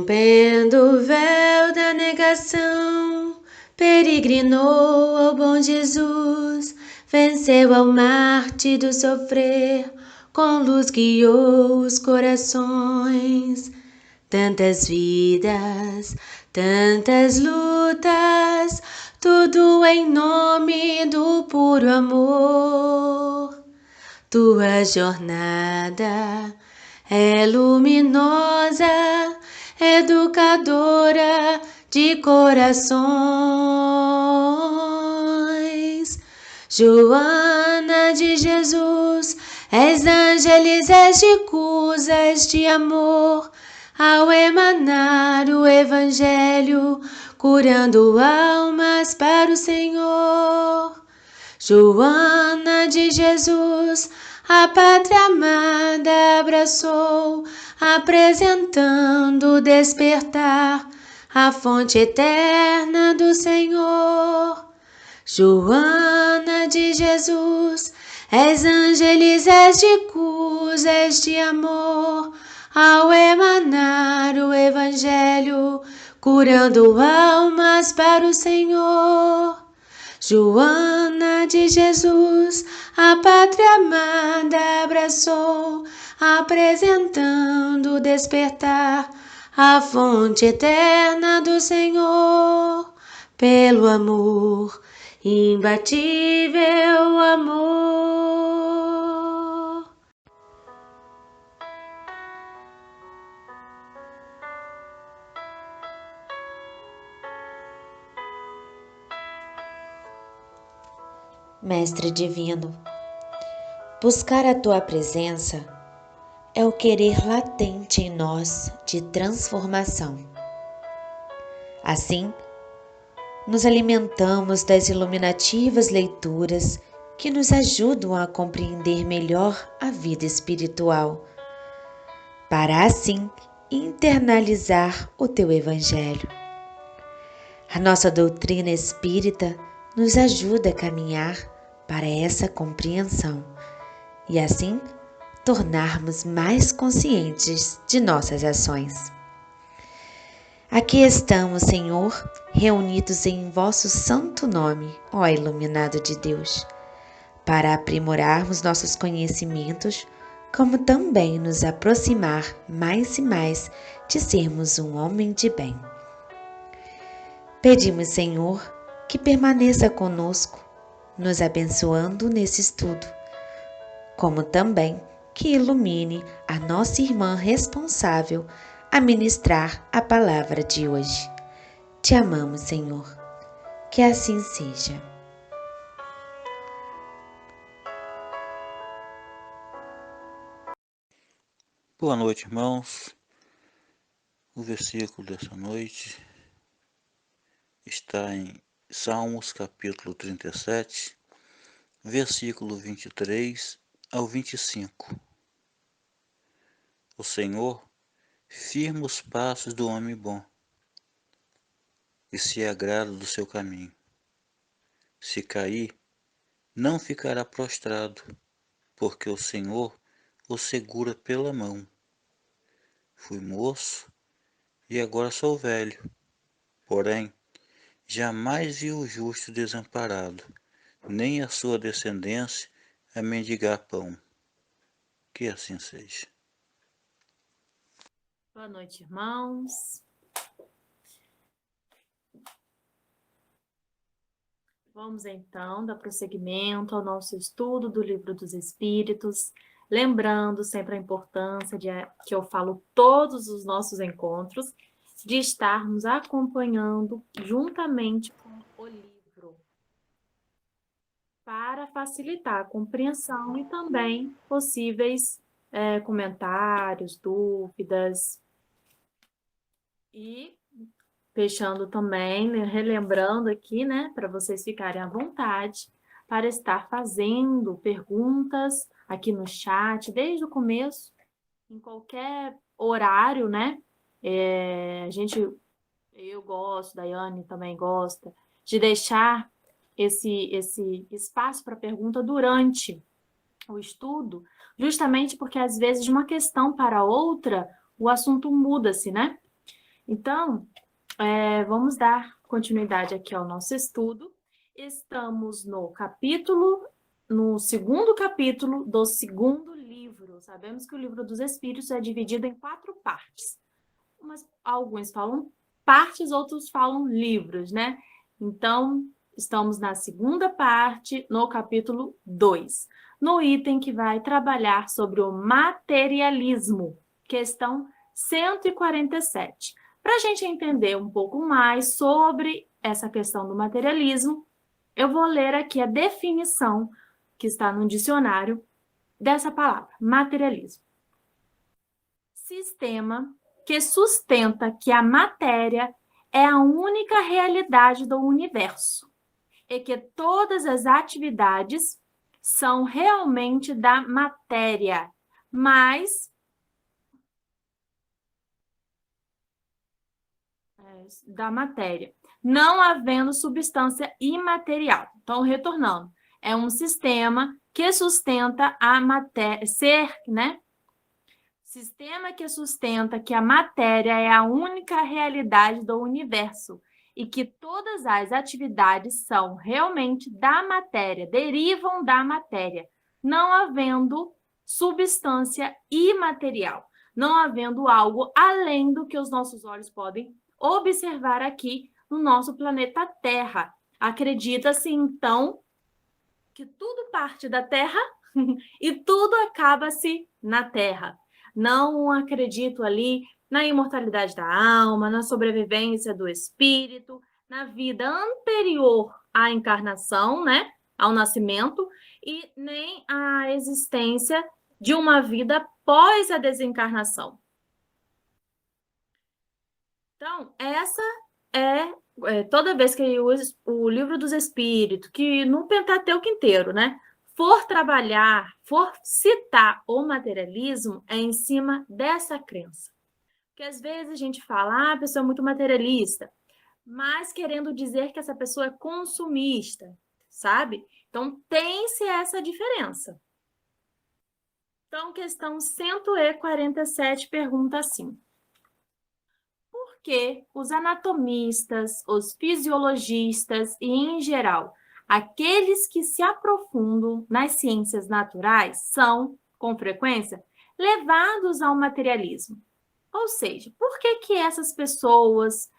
Rompendo o véu da negação, peregrinou ao bom Jesus, venceu ao Marte do sofrer, com luz guiou os corações. Tantas vidas, tantas lutas, tudo em nome do puro amor. Tua jornada é luminosa, educadora de corações. Joana de Jesus, és ângeles, és de cruz, és de amor, ao emanar o Evangelho, curando almas para o Senhor. Joana de Jesus, a pátria amada abraçou, apresentando o despertar, a fonte eterna do Senhor. Joana de Jesus, és ângeles, és de cruz, és de amor, ao emanar o Evangelho, curando almas para o Senhor. Joana de Jesus, a pátria amada abraçou, apresentando o despertar, a fonte eterna do Senhor. Pelo amor, imbatível amor. Mestre Divino, buscar a Tua presença é o querer latente em nós de transformação. Assim, nos alimentamos das iluminativas leituras que nos ajudam a compreender melhor a vida espiritual, para assim internalizar o Teu Evangelho. A nossa doutrina espírita nos ajuda a caminhar para essa compreensão e assim tornarmos mais conscientes de nossas ações. Aqui estamos, Senhor, reunidos em vosso santo nome, ó iluminado de Deus, para aprimorarmos nossos conhecimentos, como também nos aproximar mais e mais de sermos um homem de bem. Pedimos, Senhor, que permaneça conosco, nos abençoando nesse estudo, como também que ilumine a nossa irmã responsável a ministrar a palavra de hoje. Te amamos, Senhor. Que assim seja. Boa noite, irmãos. O versículo dessa noite está em Salmos capítulo 37, versículo 23 ao 25. O Senhor firma os passos do homem bom e se agrada do seu caminho. Se cair, não ficará prostrado, porque o Senhor o segura pela mão. Fui moço e agora sou velho, porém jamais vi o justo desamparado, nem a sua descendência a mendigar pão. Que assim seja. Boa noite, irmãos. Vamos então dar prosseguimento ao nosso estudo do Livro dos Espíritos, lembrando sempre a importância que eu falo todos os nossos encontros, de estarmos acompanhando juntamente com o livro, para facilitar a compreensão e também possíveis comentários, dúvidas. E fechando também, né, relembrando aqui, né, para vocês ficarem à vontade, para estar fazendo perguntas aqui no chat, desde o começo, em qualquer horário, né? Eu gosto, Daiane também gosta, de deixar esse espaço para pergunta durante o estudo, justamente porque, às vezes, de uma questão para outra, o assunto muda-se, né? Então, vamos dar continuidade aqui ao nosso estudo. Estamos no segundo capítulo do segundo livro. Sabemos que o livro dos Espíritos é dividido em 4 partes. Alguns falam partes, outros falam livros, né? Então, estamos na segunda parte, no capítulo 2, no item que vai trabalhar sobre o materialismo, questão 147. Para a gente entender um pouco mais sobre essa questão do materialismo, eu vou ler aqui a definição que está no dicionário dessa palavra, materialismo. Sistema que sustenta que a matéria é a única realidade do universo e que todas as atividades são realmente da matéria, mas não havendo substância imaterial. Então, retornando, é um sistema que sustenta a matéria, Sistema que sustenta que a matéria é a única realidade do universo e que todas as atividades são realmente da matéria, derivam da matéria, não havendo substância imaterial, não havendo algo além do que os nossos olhos podem observar aqui no nosso planeta Terra. Acredita-se, então, que tudo parte da Terra e tudo acaba-se na Terra. Não acredito ali na imortalidade da alma, na sobrevivência do espírito, na vida anterior à encarnação, né, ao nascimento, e nem a existência de uma vida após a desencarnação. Então, essa toda vez que o livro dos Espíritos, que no Pentateuco inteiro, né, for citar o materialismo, é em cima dessa crença. Porque às vezes a gente fala, a pessoa é muito materialista, mas querendo dizer que essa pessoa é consumista, sabe? Então, tem-se essa diferença. Então, questão 147 pergunta assim: por que os anatomistas, os fisiologistas e, em geral, aqueles que se aprofundam nas ciências naturais são, com frequência, levados ao materialismo? Ou seja, por que essas pessoas,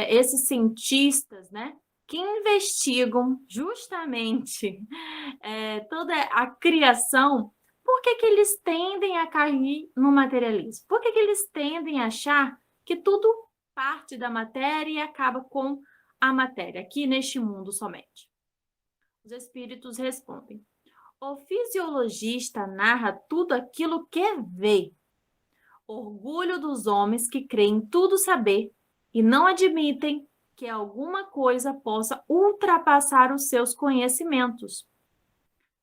esses cientistas, né, que investigam justamente toda a criação, por que eles tendem a cair no materialismo? Por que eles tendem a achar que tudo parte da matéria e acaba com a matéria, aqui neste mundo somente? Os espíritos respondem: o fisiologista narra tudo aquilo que vê. Orgulho dos homens que creem tudo saber e não admitem que alguma coisa possa ultrapassar os seus conhecimentos.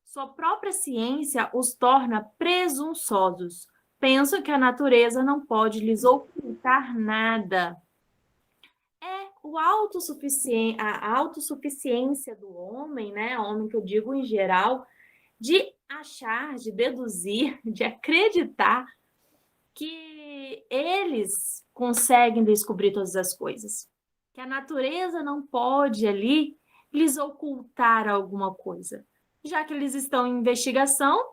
Sua própria ciência os torna presunçosos. Pensam que a natureza não pode lhes ocultar nada. É a autossuficiência do homem, né? Homem que eu digo em geral, de achar, de deduzir, de acreditar que eles conseguem descobrir todas as coisas. Que a natureza não pode ali lhes ocultar alguma coisa. Já que eles estão em investigação,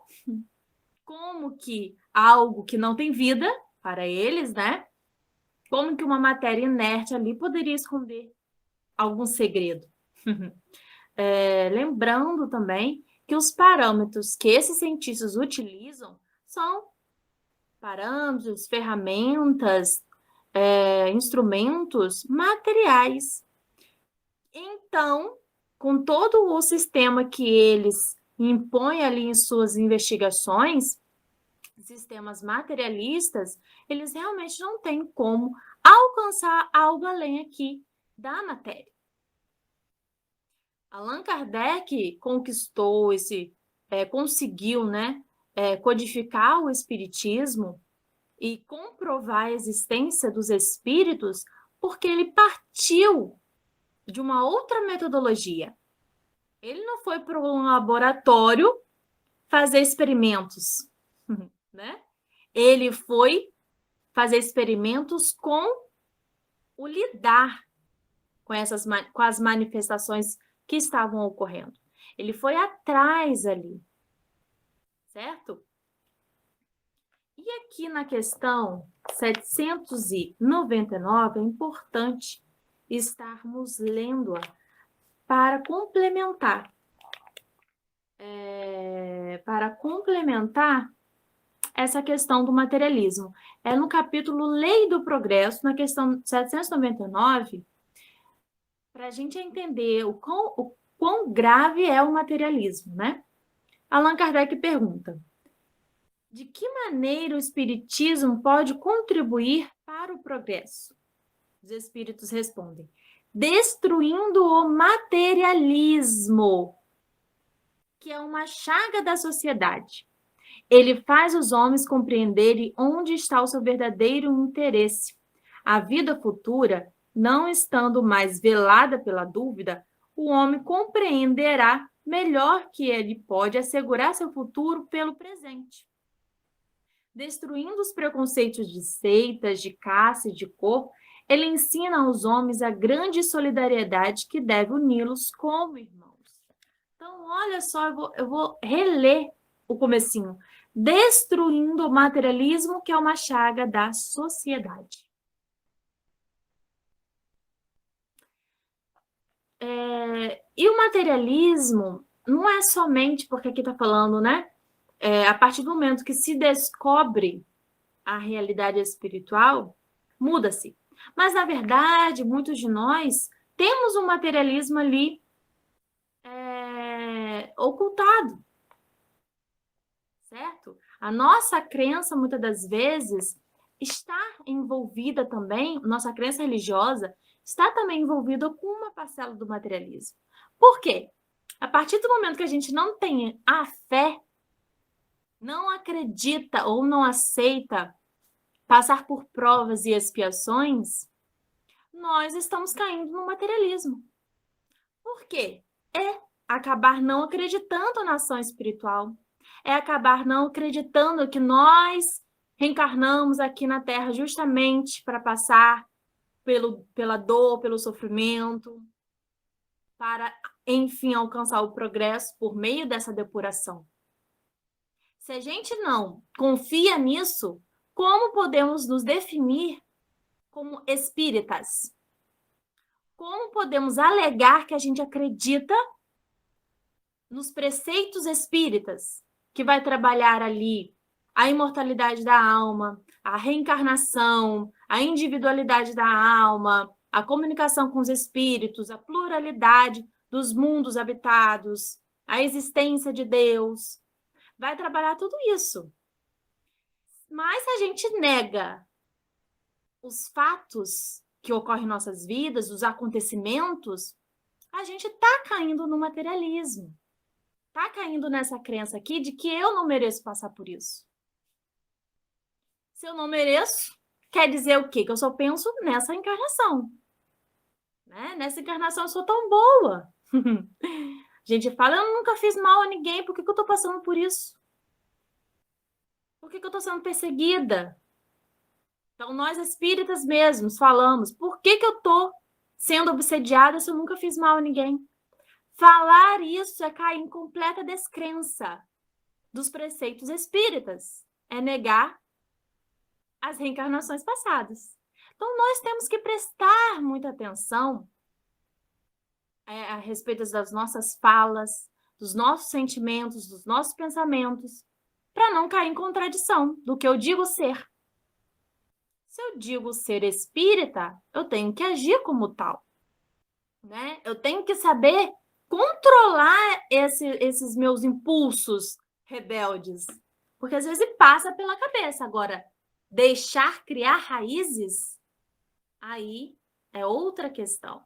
como que algo que não tem vida para eles, né? Como que uma matéria inerte ali poderia esconder algum segredo? Lembrando também que os parâmetros que esses cientistas utilizam são parâmetros, ferramentas, instrumentos materiais. Então, com todo o sistema que eles impõem ali em suas investigações, sistemas materialistas, eles realmente não têm como alcançar algo além aqui da matéria. Allan Kardec conseguiu, né, codificar o espiritismo e comprovar a existência dos espíritos porque ele partiu de uma outra metodologia. Ele não foi para um laboratório fazer experimentos, né? Ele foi fazer experimentos com o lidar com as manifestações que estavam ocorrendo. Ele foi atrás ali, certo? E aqui na questão 799 é importante estarmos lendo-a para complementar. Essa questão do materialismo. É no capítulo Lei do Progresso, na questão 799, para a gente entender o quão grave é o materialismo, né? Allan Kardec pergunta: de que maneira o espiritismo pode contribuir para o progresso? Os espíritos respondem: destruindo o materialismo, que é uma chaga da sociedade. Ele faz os homens compreenderem onde está o seu verdadeiro interesse. A vida futura, não estando mais velada pela dúvida, o homem compreenderá melhor que ele pode assegurar seu futuro pelo presente. Destruindo os preconceitos de seitas, de caça e de cor, ele ensina aos homens a grande solidariedade que deve uni-los como irmãos. Então, olha só, eu vou reler o comecinho. Destruindo o materialismo, que é uma chaga da sociedade. E o materialismo não é somente, porque aqui está falando, né? A partir do momento que se descobre a realidade espiritual, muda-se. Mas, na verdade, muitos de nós temos um materialismo ali ocultado, certo? A nossa crença, muitas das vezes, está envolvida também, nossa crença religiosa está também envolvida com uma parcela do materialismo. Por quê? A partir do momento que a gente não tem a fé, não acredita ou não aceita passar por provas e expiações, nós estamos caindo no materialismo. Por quê? É acabar não acreditando na ação espiritual, é acabar não acreditando que nós reencarnamos aqui na Terra justamente para passar pela dor, pelo sofrimento, para, enfim, alcançar o progresso por meio dessa depuração. Se a gente não confia nisso, como podemos nos definir como espíritas? Como podemos alegar que a gente acredita nos preceitos espíritas, que vai trabalhar ali a imortalidade da alma, a reencarnação, a individualidade da alma, a comunicação com os espíritos, a pluralidade dos mundos habitados, a existência de Deus. Vai trabalhar tudo isso. Mas se a gente nega os fatos que ocorrem em nossas vidas, os acontecimentos, a gente está caindo no materialismo. Está caindo nessa crença aqui de que eu não mereço passar por isso. Se eu não mereço, quer dizer o quê? Que eu só penso nessa encarnação. Né? Nessa encarnação eu sou tão boa. A gente fala, eu nunca fiz mal a ninguém, por que eu estou passando por isso? Por que eu estou sendo perseguida? Então, nós espíritas mesmos falamos, por que eu estou sendo obsediada se eu nunca fiz mal a ninguém? Falar isso é cair em completa descrença dos preceitos espíritas. É negar as reencarnações passadas. Então, nós temos que prestar muita atenção a respeito das nossas falas, dos nossos sentimentos, dos nossos pensamentos, para não cair em contradição do que eu digo ser. Se eu digo ser espírita, eu tenho que agir como tal. Né? Eu tenho que saber controlar esses meus impulsos rebeldes. Porque às vezes passa pela cabeça. Agora, deixar criar raízes, aí é outra questão.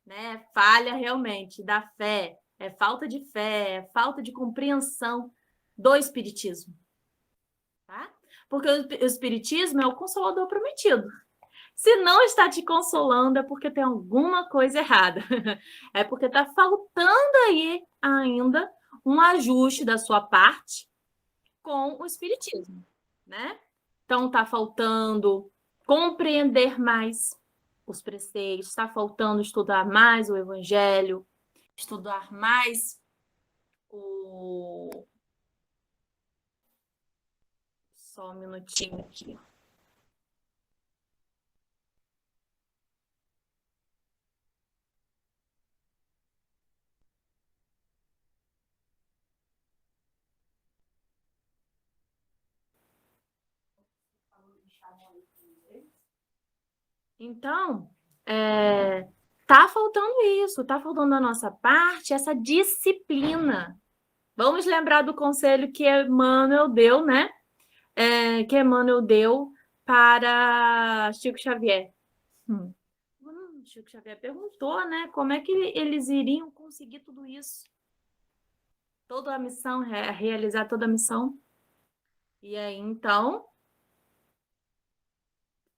Né? Falha realmente da fé, é falta de fé, é falta de compreensão do espiritismo. Tá? Porque o espiritismo é o consolador prometido. Se não está te consolando, é porque tem alguma coisa errada. É porque está faltando aí ainda um ajuste da sua parte com o espiritismo, né? Então, está faltando compreender mais, os preceitos, está faltando estudar mais o Evangelho, estudar mais o... Só um minutinho aqui. Então, tá faltando isso, tá faltando da nossa parte essa disciplina. Vamos lembrar do conselho que Emmanuel deu, né? Que Emmanuel deu para Chico Xavier. Chico Xavier perguntou, né? Como é que eles iriam conseguir tudo isso? Toda a missão, realizar toda a missão. E aí, então,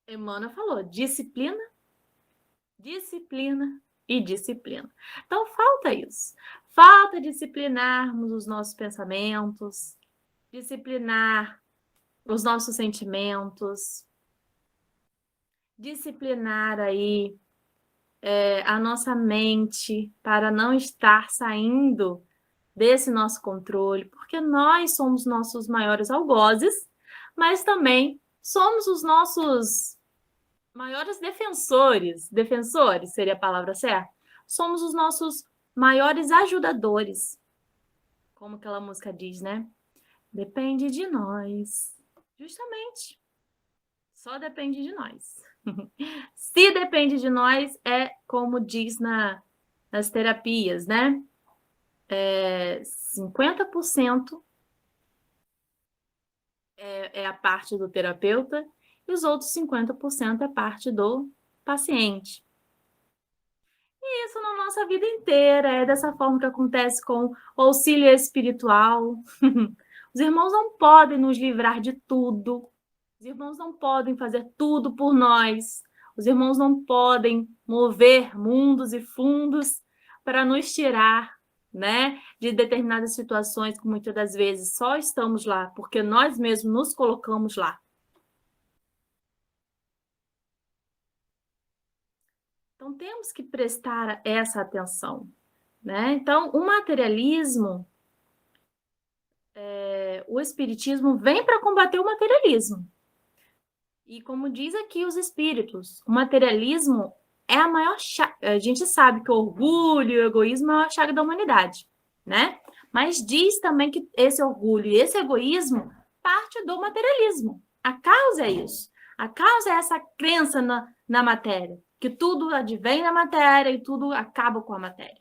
Emmanuel falou: disciplina, disciplina e disciplina. Então, falta isso. Falta disciplinarmos os nossos pensamentos, disciplinar os nossos sentimentos, disciplinar aí a nossa mente para não estar saindo desse nosso controle, porque nós somos nossos maiores algozes, mas também somos os nossos maiores defensores. Defensores seria a palavra certa? Somos os nossos maiores ajudadores. Como aquela música diz, né? Depende de nós. Justamente. Só depende de nós. Se depende de nós, é como diz nas terapias, né? 50% é a parte do terapeuta e os outros 50% é parte do paciente. E isso na nossa vida inteira, é dessa forma que acontece com o auxílio espiritual. Os irmãos não podem nos livrar de tudo. Os irmãos não podem fazer tudo por nós. Os irmãos não podem mover mundos e fundos para nos tirar, né, de determinadas situações que muitas das vezes só estamos lá porque nós mesmos nos colocamos lá. Então, temos que prestar essa atenção, né? Então, o materialismo, o espiritismo vem para combater o materialismo. E como diz aqui os espíritos, o materialismo é a maior chaga. A gente sabe que o orgulho e o egoísmo é a maior chaga da humanidade, né? Mas diz também que esse orgulho e esse egoísmo parte do materialismo. A causa é isso. A causa é essa crença na matéria, que tudo advém da matéria e tudo acaba com a matéria.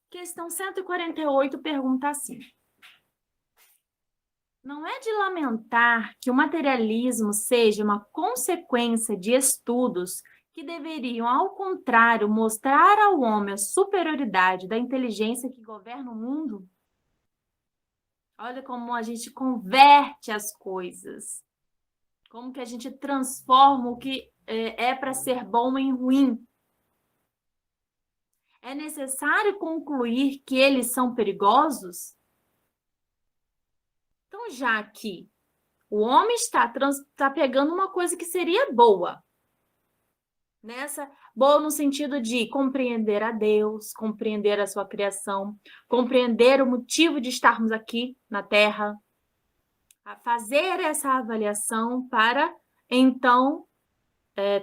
Questão 148 pergunta assim: não é de lamentar que o materialismo seja uma consequência de estudos que deveriam, ao contrário, mostrar ao homem a superioridade da inteligência que governa o mundo? Olha como a gente converte as coisas. Como que a gente transforma o que é para ser bom em ruim. É necessário concluir que eles são perigosos? Então, já que o homem está pegando uma coisa que seria boa, boa no sentido de compreender a Deus, compreender a sua criação, compreender o motivo de estarmos aqui na Terra, a fazer essa avaliação para, então,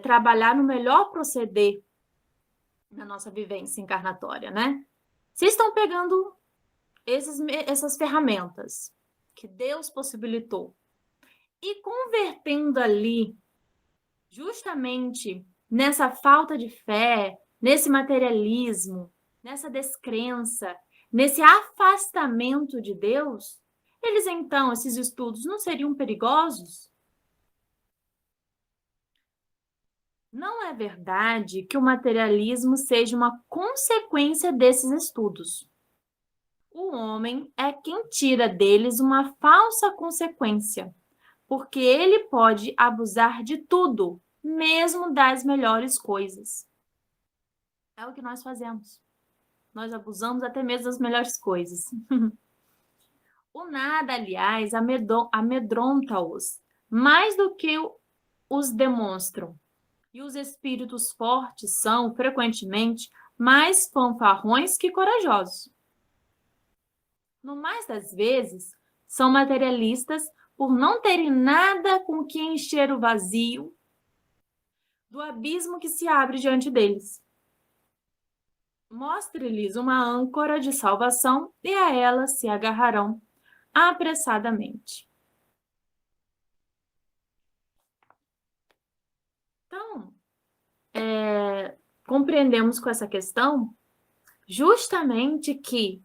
trabalhar no melhor proceder na nossa vivência encarnatória, né? Vocês estão pegando essas ferramentas que Deus possibilitou e convertendo ali justamente nessa falta de fé, nesse materialismo, nessa descrença, nesse afastamento de Deus, esses estudos não seriam perigosos? Não é verdade que o materialismo seja uma consequência desses estudos. O homem é quem tira deles uma falsa consequência, porque ele pode abusar de tudo, mesmo das melhores coisas. É o que nós fazemos. Nós abusamos até mesmo das melhores coisas. O nada, aliás, amedronta-os mais do que os demonstram. E os espíritos fortes são, frequentemente, mais fanfarrões que corajosos. No mais das vezes, são materialistas por não terem nada com que encher o vazio do abismo que se abre diante deles. Mostre-lhes uma âncora de salvação e a ela se agarrarão apressadamente. Então, compreendemos com essa questão justamente que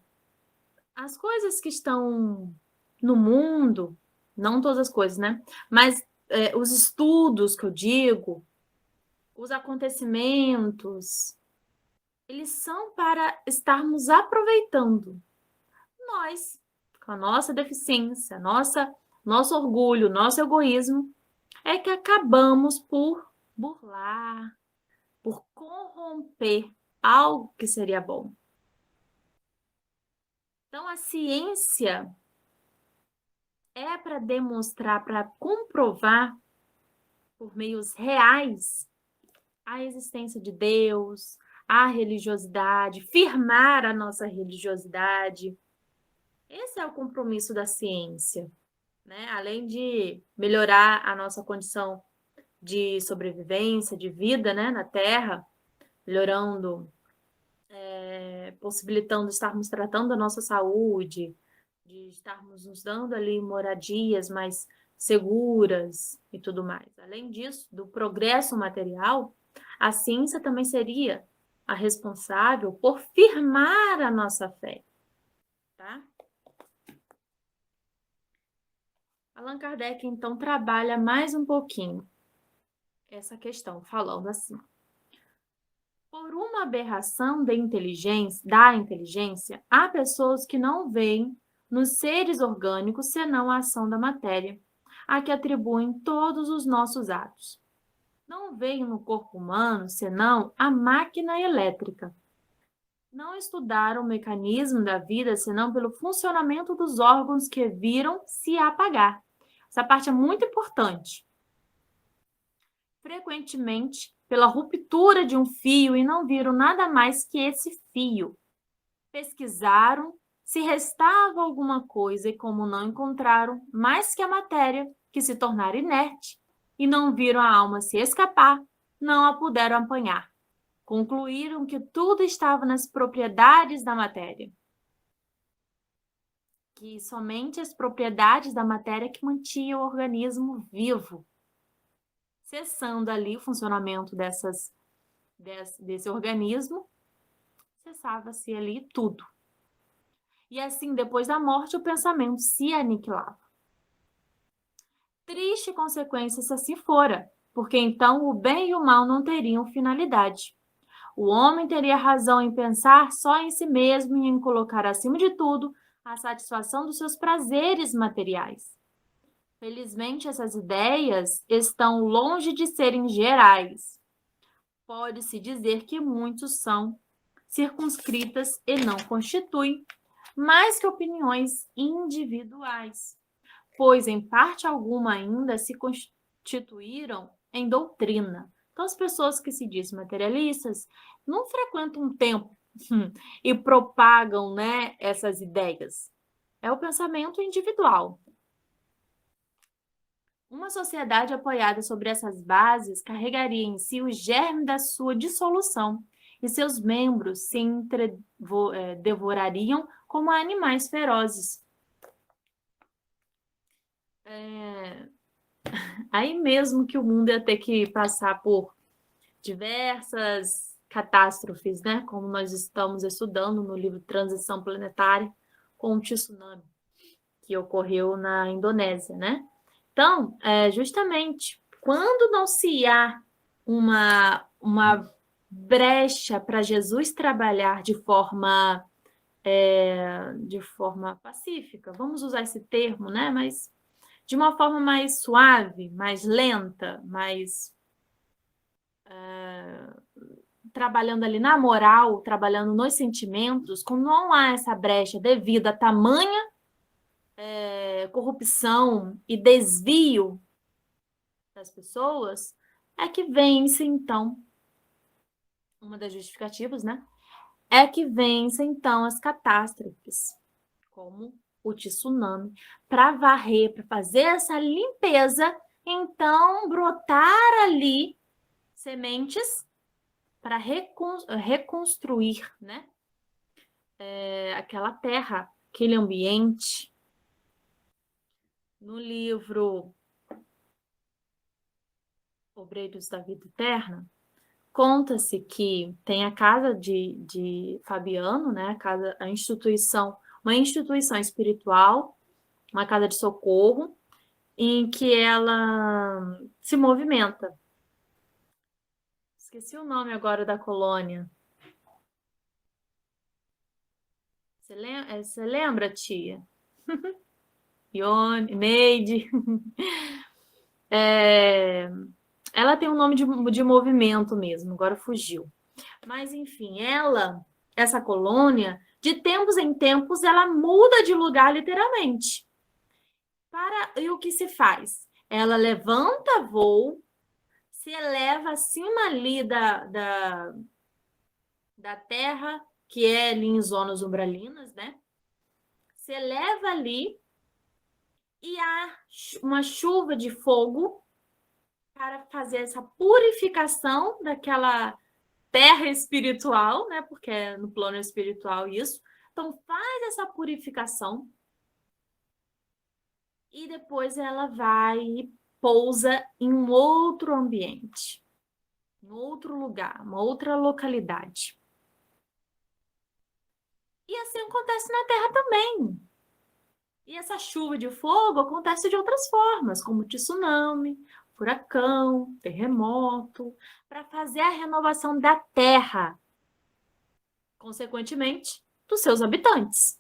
as coisas que estão no mundo, não todas as coisas, né? Mas os estudos que eu digo, os acontecimentos, eles são para estarmos aproveitando. Nós, com a nossa deficiência, nosso orgulho, nosso egoísmo, é que acabamos por burlar, por corromper algo que seria bom. Então, a ciência é para demonstrar, para comprovar, por meios reais, a existência de Deus, a religiosidade, firmar a nossa religiosidade. Esse é o compromisso da ciência, né? Além de melhorar a nossa condição de sobrevivência, de vida, né, na Terra, melhorando, possibilitando estarmos tratando a nossa saúde, de estarmos nos dando ali moradias mais seguras e tudo mais. Além disso, do progresso material, a ciência também seria a responsável por firmar a nossa fé, tá? Allan Kardec, então, trabalha mais um pouquinho essa questão, falando assim. Por uma aberração da inteligência, há pessoas que não veem nos seres orgânicos senão a ação da matéria, a que atribuem todos os nossos atos. Não veem no corpo humano senão a máquina elétrica. Não estudaram o mecanismo da vida senão pelo funcionamento dos órgãos que viram se apagar. Essa parte é muito importante. Frequentemente, pela ruptura de um fio e não viram nada mais que esse fio. Pesquisaram se restava alguma coisa e, como não encontraram mais que a matéria, que se tornara inerte, e não viram a alma se escapar, não a puderam apanhar. Concluíram que tudo estava nas propriedades da matéria. Que somente as propriedades da matéria que mantinham o organismo vivo. Cessando ali o funcionamento desse organismo, cessava-se ali tudo. E assim, depois da morte, o pensamento se aniquilava. Triste consequência se assim fora, porque então o bem e o mal não teriam finalidade. O homem teria razão em pensar só em si mesmo e em colocar acima de tudo a satisfação dos seus prazeres materiais. Felizmente, essas ideias estão longe de serem gerais. Pode-se dizer que muitos são circunscritas e não constituem mais que opiniões individuais, pois em parte alguma ainda se constituíram em doutrina. Então, as pessoas que se dizem materialistas não frequentam um templo e propagam, né, essas ideias. É o pensamento individual. Uma sociedade apoiada sobre essas bases carregaria em si o germe da sua dissolução e seus membros se devorariam como animais ferozes. Aí mesmo que o mundo ia ter que passar por diversas catástrofes, né? Como nós estamos estudando no livro Transição Planetária, com o tsunami que ocorreu na Indonésia, né? Então, justamente, quando não se há uma brecha para Jesus trabalhar de forma pacífica, vamos usar esse termo, né? Mas de uma forma mais suave, mais lenta, mais trabalhando ali na moral, trabalhando nos sentimentos, quando não há essa brecha devido a tamanha corrupção e desvio das pessoas, é que vence, então, uma das justificativas, né? É que vence, então, as catástrofes, como o tsunami, para varrer, para fazer essa limpeza, então brotar ali sementes para reconstruir, né? Aquela terra, aquele ambiente. No livro Obreiros da Vida Eterna, conta-se que tem a casa de Fabiano, né? A instituição, uma instituição espiritual, uma casa de socorro, em que ela se movimenta. Esqueci o nome agora da colônia. Você lembra, tia? Ione, Neide. Ela tem um nome de movimento mesmo, agora fugiu. Mas, enfim, essa colônia, de tempos em tempos, ela muda de lugar literalmente. E o que se faz? Ela levanta voo, se eleva acima ali da terra, que é ali em zonas umbralinas, né? Se eleva ali e há uma chuva de fogo para fazer essa purificação daquela terra espiritual, né? Porque é no plano espiritual isso. Então faz essa purificação e depois ela vai e pousa em um outro ambiente, em outro lugar, uma outra localidade. E assim acontece na Terra também. E essa chuva de fogo acontece de outras formas, como tsunami, furacão, terremoto, para fazer a renovação da Terra, consequentemente, dos seus habitantes.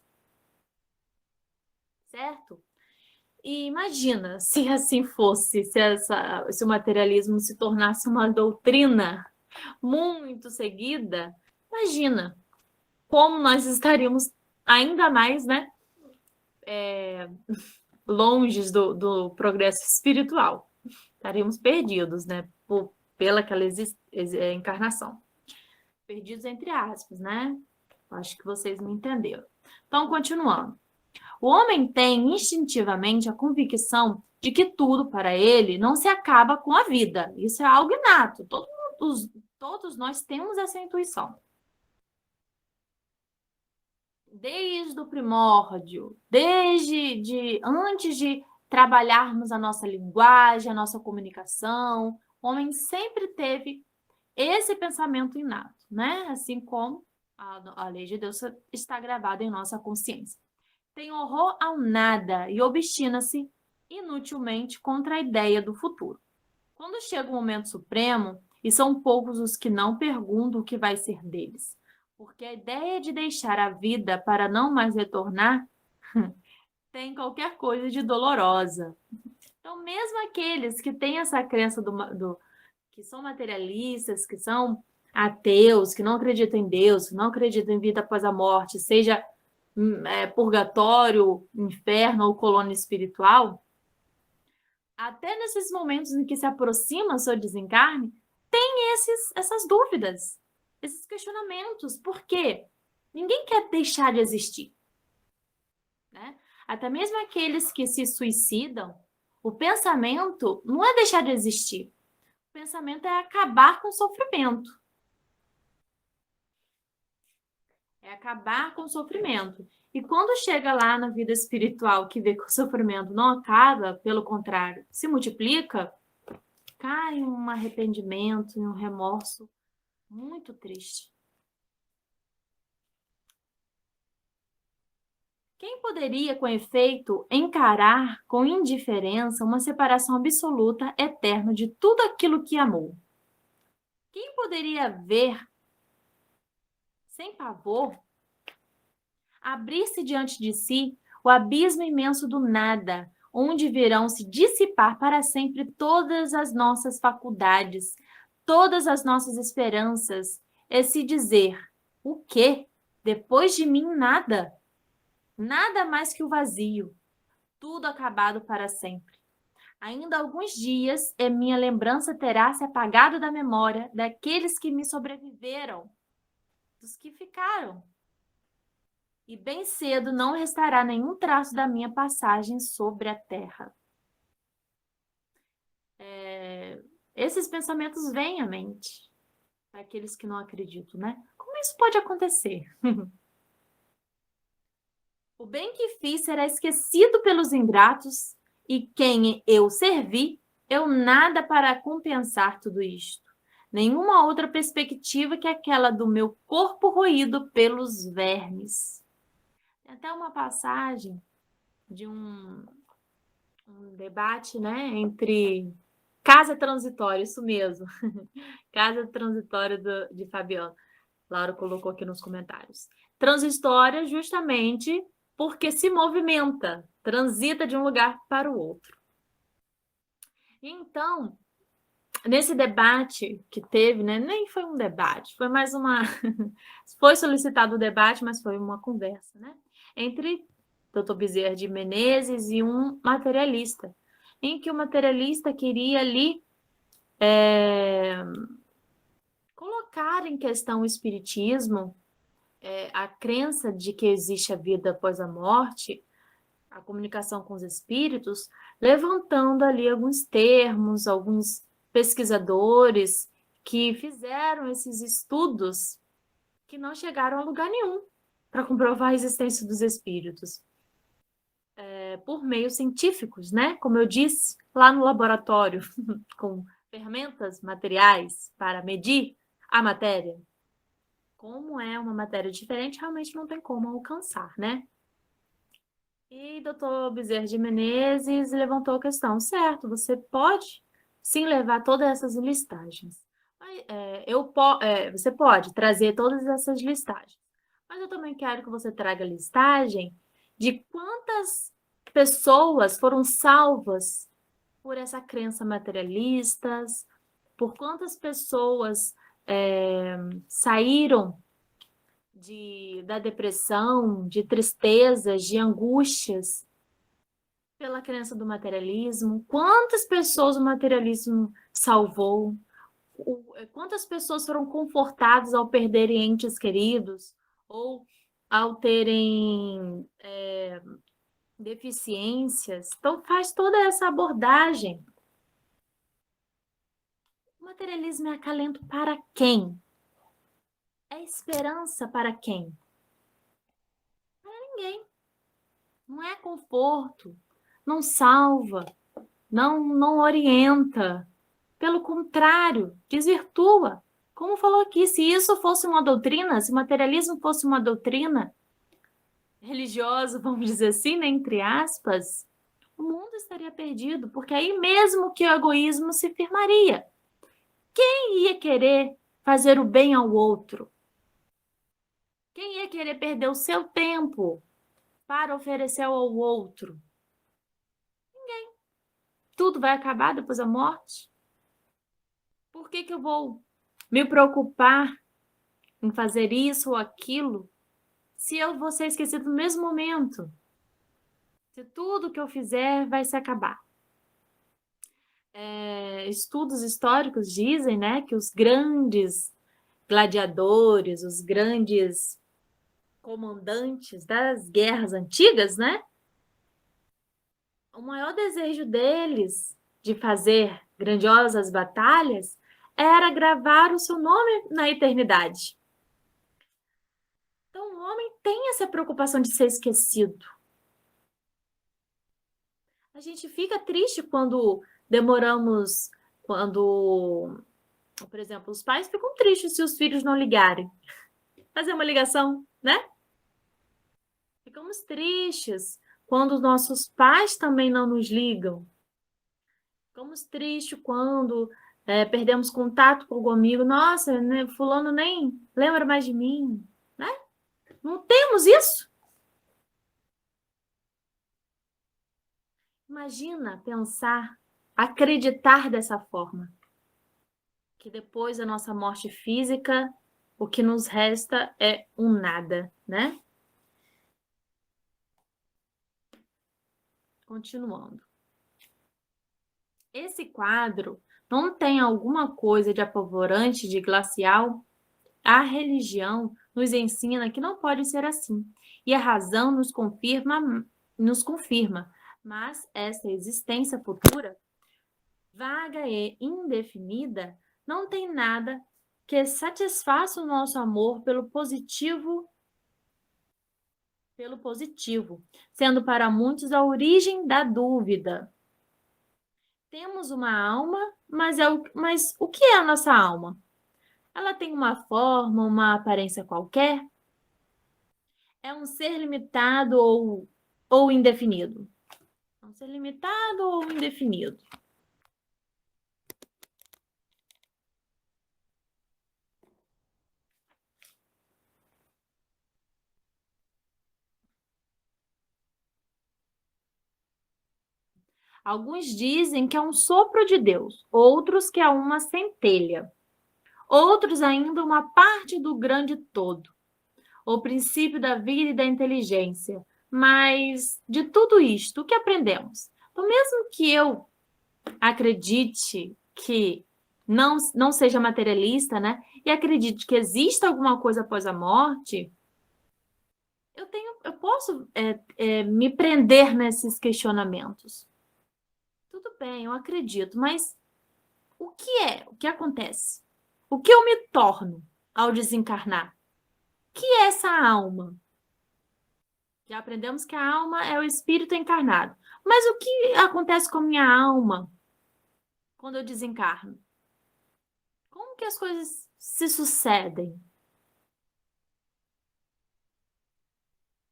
Certo? E imagina se assim fosse, se o materialismo se tornasse uma doutrina muito seguida, imagina como nós estaríamos ainda mais, né, longe do progresso espiritual. Estaríamos perdidos, né, pela aquela encarnação. Perdidos entre aspas, né? Acho que vocês me entenderam. Então, continuando. O homem tem instintivamente a convicção de que tudo para ele não se acaba com a vida. Isso é algo inato. Todos nós temos essa intuição. Desde o primórdio, antes de trabalharmos a nossa linguagem, a nossa comunicação, o homem sempre teve esse pensamento inato, né? Assim como a lei de Deus está gravada em nossa consciência. Tem horror ao nada e obstina-se inutilmente contra a ideia do futuro. Quando chega o momento supremo, e são poucos os que não perguntam o que vai ser deles, porque a ideia de deixar a vida para não mais retornar tem qualquer coisa de dolorosa. Então, mesmo aqueles que têm essa crença que são materialistas, que são ateus, que não acreditam em Deus, que não acreditam em vida após a morte, seja purgatório, inferno ou colônia espiritual, até nesses momentos em que se aproxima o seu desencarne, tem essas dúvidas, esses questionamentos. Por quê? Ninguém quer deixar de existir, né? Até mesmo aqueles que se suicidam, o pensamento não é deixar de existir. O pensamento é acabar com o sofrimento. É acabar com o sofrimento. E quando chega lá na vida espiritual que vê que o sofrimento não acaba, pelo contrário, se multiplica, cai um arrependimento e um remorso muito triste. Quem poderia, com efeito, encarar com indiferença uma separação absoluta, eterna de tudo aquilo que amou? Quem poderia ver, sem pavor, abrir-se diante de si o abismo imenso do nada, onde virão se dissipar para sempre todas as nossas faculdades, todas as nossas esperanças, e se dizer: o quê? Depois de mim, nada? Nada mais que o vazio, tudo acabado para sempre. Ainda alguns dias e minha lembrança terá se apagado da memória daqueles que me sobreviveram, dos que ficaram. E bem cedo não restará nenhum traço da minha passagem sobre a terra. Esses pensamentos vêm à mente daqueles que não acreditam, né? Como isso pode acontecer? O bem que fiz será esquecido pelos ingratos, e quem eu servi, eu nada para compensar tudo isto. Nenhuma outra perspectiva que aquela do meu corpo roído pelos vermes. Tem até uma passagem de um debate, né, entre casa transitória, isso mesmo, casa transitória de Fabiano. Laura colocou aqui nos comentários. Transitória justamente porque se movimenta, transita de um lugar para o outro. Então, nesse debate que teve, né, nem foi um debate, foi mais uma... foi solicitado o debate, mas foi uma conversa, né, entre Dr. Bezerra de Menezes e um materialista, em que o materialista queria ali colocar em questão o espiritismo, a crença de que existe a vida após a morte, a comunicação com os espíritos, levantando ali alguns termos, alguns pesquisadores que fizeram esses estudos que não chegaram a lugar nenhum para comprovar a existência dos espíritos. Por meios científicos, né? Como eu disse, lá no laboratório, com ferramentas materiais para medir a matéria. Como é uma matéria diferente, realmente não tem como alcançar, né? E doutor Bezerra de Menezes levantou a questão, certo, você pode sim levar todas essas listagens. Você pode trazer todas essas listagens, mas eu também quero que você traga a listagem de quantas pessoas foram salvas por essa crença materialistas, por quantas pessoas saíram da depressão, de tristezas, de angústias, pela crença do materialismo. Quantas pessoas o materialismo salvou? Quantas pessoas foram confortadas ao perderem entes queridos ou ao terem deficiências? Então, faz toda essa abordagem. O materialismo é acalento para quem? É esperança para quem? Para ninguém. Não é conforto, não salva, não orienta. Pelo contrário, desvirtua. Como falou aqui, se isso fosse uma doutrina, se o materialismo fosse uma doutrina religiosa, vamos dizer assim, né, entre aspas, o mundo estaria perdido, porque aí mesmo que o egoísmo se firmaria. Quem ia querer fazer o bem ao outro? Quem ia querer perder o seu tempo para oferecer ao outro? Ninguém. Tudo vai acabar depois da morte. Por que eu vou me preocupar em fazer isso ou aquilo se eu vou ser esquecido no mesmo momento? Se tudo que eu fizer vai se acabar. Estudos históricos dizem, né, que os grandes gladiadores, os grandes comandantes das guerras antigas, né, o maior desejo deles de fazer grandiosas batalhas era gravar o seu nome na eternidade. Então, o homem tem essa preocupação de ser esquecido. A gente fica triste quando demoramos, por exemplo, os pais ficam tristes se os filhos não ligarem. Fazer uma ligação, né? Ficamos tristes quando os nossos pais também não nos ligam. Ficamos tristes quando perdemos contato com algum amigo. Nossa, né, fulano nem lembra mais de mim, né? Não temos isso. Imagina pensar, acreditar dessa forma. Que depois da nossa morte física, o que nos resta é um nada, né? Continuando. esse quadro não tem alguma coisa de apavorante, de glacial? A religião nos ensina que não pode ser assim, e a razão nos confirma, mas essa existência futura, vaga e indefinida, não tem nada que satisfaça o nosso amor pelo positivo, sendo para muitos a origem da dúvida. Temos uma alma, mas o que é a nossa alma? Ela tem uma forma, uma aparência qualquer? É um ser limitado ou indefinido? É um ser limitado ou indefinido? Alguns dizem que é um sopro de Deus, outros que é uma centelha, outros ainda uma parte do grande todo, o princípio da vida e da inteligência. Mas de tudo isto, o que aprendemos? Então, mesmo que eu acredite que não seja materialista, né? E acredite que exista alguma coisa após a morte, eu posso me prender nesses questionamentos. Tudo bem, eu acredito, mas o que é? O que acontece? O que eu me torno ao desencarnar? O que é essa alma? Já aprendemos que a alma é o espírito encarnado. Mas o que acontece com a minha alma quando eu desencarno? Como que as coisas se sucedem?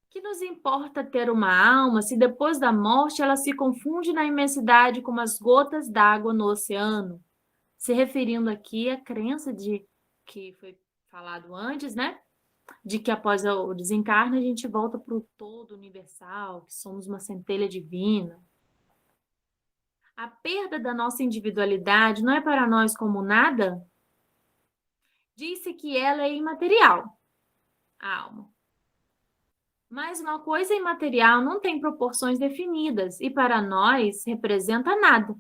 Que nos importa ter uma alma se depois da morte ela se confunde na imensidade como as gotas d'água no oceano? Se referindo aqui à crença de que foi falado antes, né? De que após o desencarne a gente volta para o todo universal, que somos uma centelha divina. A perda da nossa individualidade não é para nós como nada? Disse que ela é imaterial, a alma. Mas uma coisa imaterial não tem proporções definidas e para nós representa nada.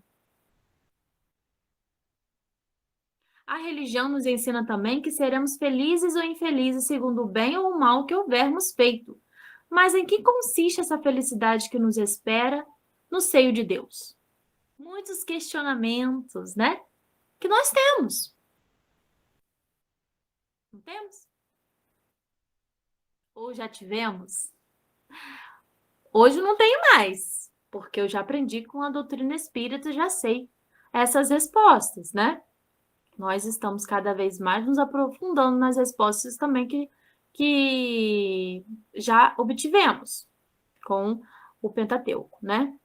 A religião nos ensina também que seremos felizes ou infelizes segundo o bem ou o mal que houvermos feito. Mas em que consiste essa felicidade que nos espera no seio de Deus? Muitos questionamentos, né? Que nós temos. Não temos? Ou já tivemos? Hoje não tenho mais, porque eu já aprendi com a doutrina espírita e já sei essas respostas, né? Nós estamos cada vez mais nos aprofundando nas respostas também que já obtivemos com o Pentateuco, né?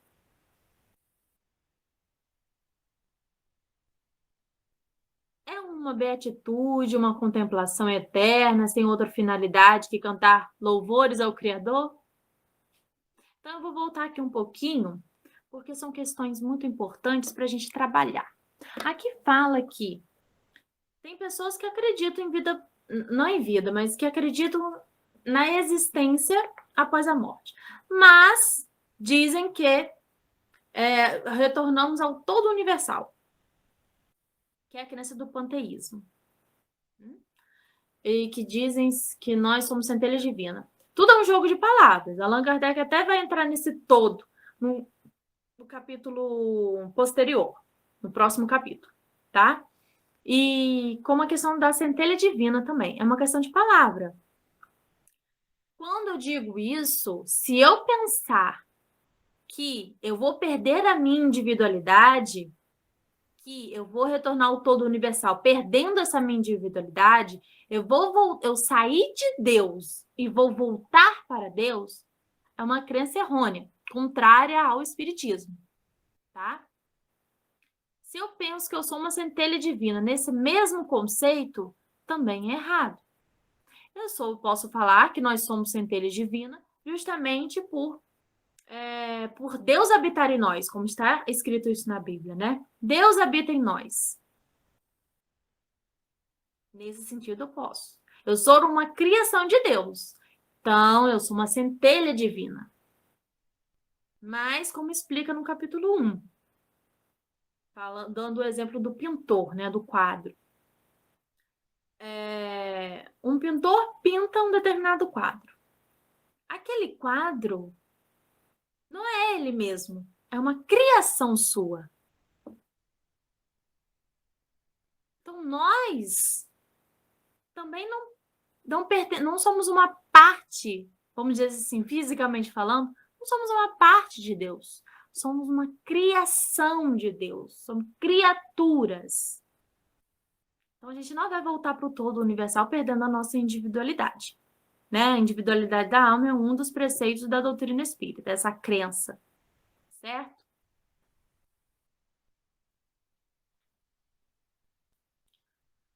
É uma beatitude, uma contemplação eterna, sem outra finalidade que cantar louvores ao Criador? Então, eu vou voltar aqui um pouquinho, porque são questões muito importantes para a gente trabalhar. Aqui fala que tem pessoas que acreditam em vida, não em vida, mas que acreditam na existência após a morte. Mas dizem que retornamos ao todo universal, que é a crença do panteísmo. E que dizem que nós somos centelha divina. Tudo é um jogo de palavras. Allan Kardec até vai entrar nesse todo no capítulo posterior, no próximo capítulo, tá? E como a questão da centelha divina também, é uma questão de palavra. Quando eu digo isso, se eu pensar que eu vou perder a minha individualidade, que eu vou retornar ao todo universal perdendo essa minha individualidade, eu sair de Deus e vou voltar para Deus, é uma crença errônea, contrária ao espiritismo, tá? Se eu penso que eu sou uma centelha divina nesse mesmo conceito, também é errado. Posso falar que nós somos centelha divina justamente por Deus habitar em nós, como está escrito isso na Bíblia, né? Deus habita em nós. Nesse sentido, eu posso. Eu sou uma criação de Deus. Então, eu sou uma centelha divina. Mas, como explica no capítulo 1, dando o exemplo do pintor, né, do quadro. Um pintor pinta um determinado quadro. Aquele quadro não é ele mesmo, é uma criação sua. Então, nós também não somos uma parte, vamos dizer assim, fisicamente falando, não somos uma parte de Deus. Somos uma criação de Deus, somos criaturas. Então, a gente não vai voltar para o todo universal perdendo a nossa individualidade. Né? A individualidade da alma é um dos preceitos da doutrina espírita, essa crença. Certo?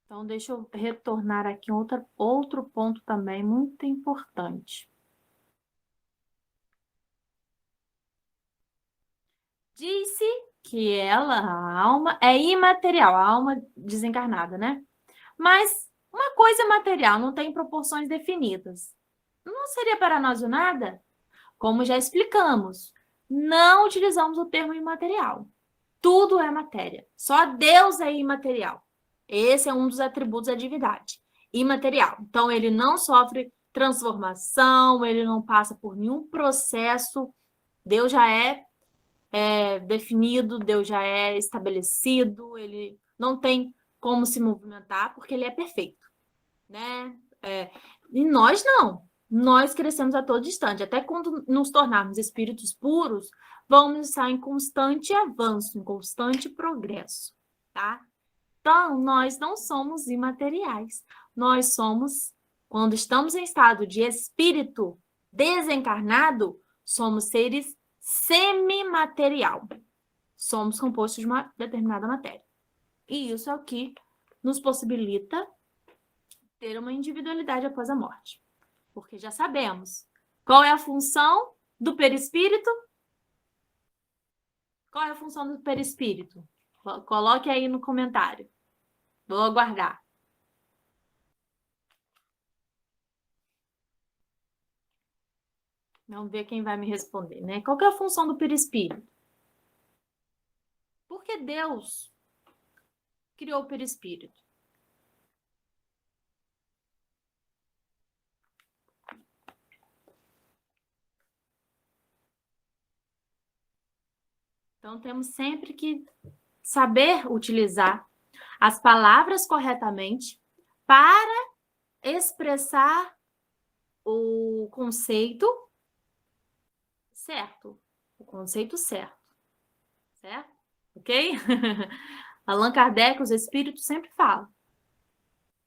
Então, deixa eu retornar aqui outro ponto também muito importante. Disse que a alma, é imaterial, a alma desencarnada, né? Mas uma coisa material não tem proporções definidas. Não seria para nós o nada? Como já explicamos, não utilizamos o termo imaterial. Tudo é matéria. Só Deus é imaterial. Esse é um dos atributos da divindade. Imaterial. Então, ele não sofre transformação, ele não passa por nenhum processo. Deus já é definido, Deus já é estabelecido, ele não tem como se movimentar, porque ele é perfeito. Né? E nós não. Nós crescemos a todo instante. Até quando nos tornarmos espíritos puros, vamos estar em constante avanço, em constante progresso, tá? Então, nós não somos imateriais. Nós somos, quando estamos em estado de espírito desencarnado, somos seres semimaterial. Somos compostos de uma determinada matéria. E isso é o que nos possibilita ter uma individualidade após a morte. Porque já sabemos qual é a função do perispírito. Qual é a função do perispírito? Coloque aí no comentário. Vou aguardar. Vamos ver quem vai me responder, né? Qual que é a função do perispírito? Por que Deus criou o perispírito? Então, temos sempre que saber utilizar as palavras corretamente para expressar o conceito certo. O conceito certo. Certo? Ok? Allan Kardec, os espíritos sempre falam.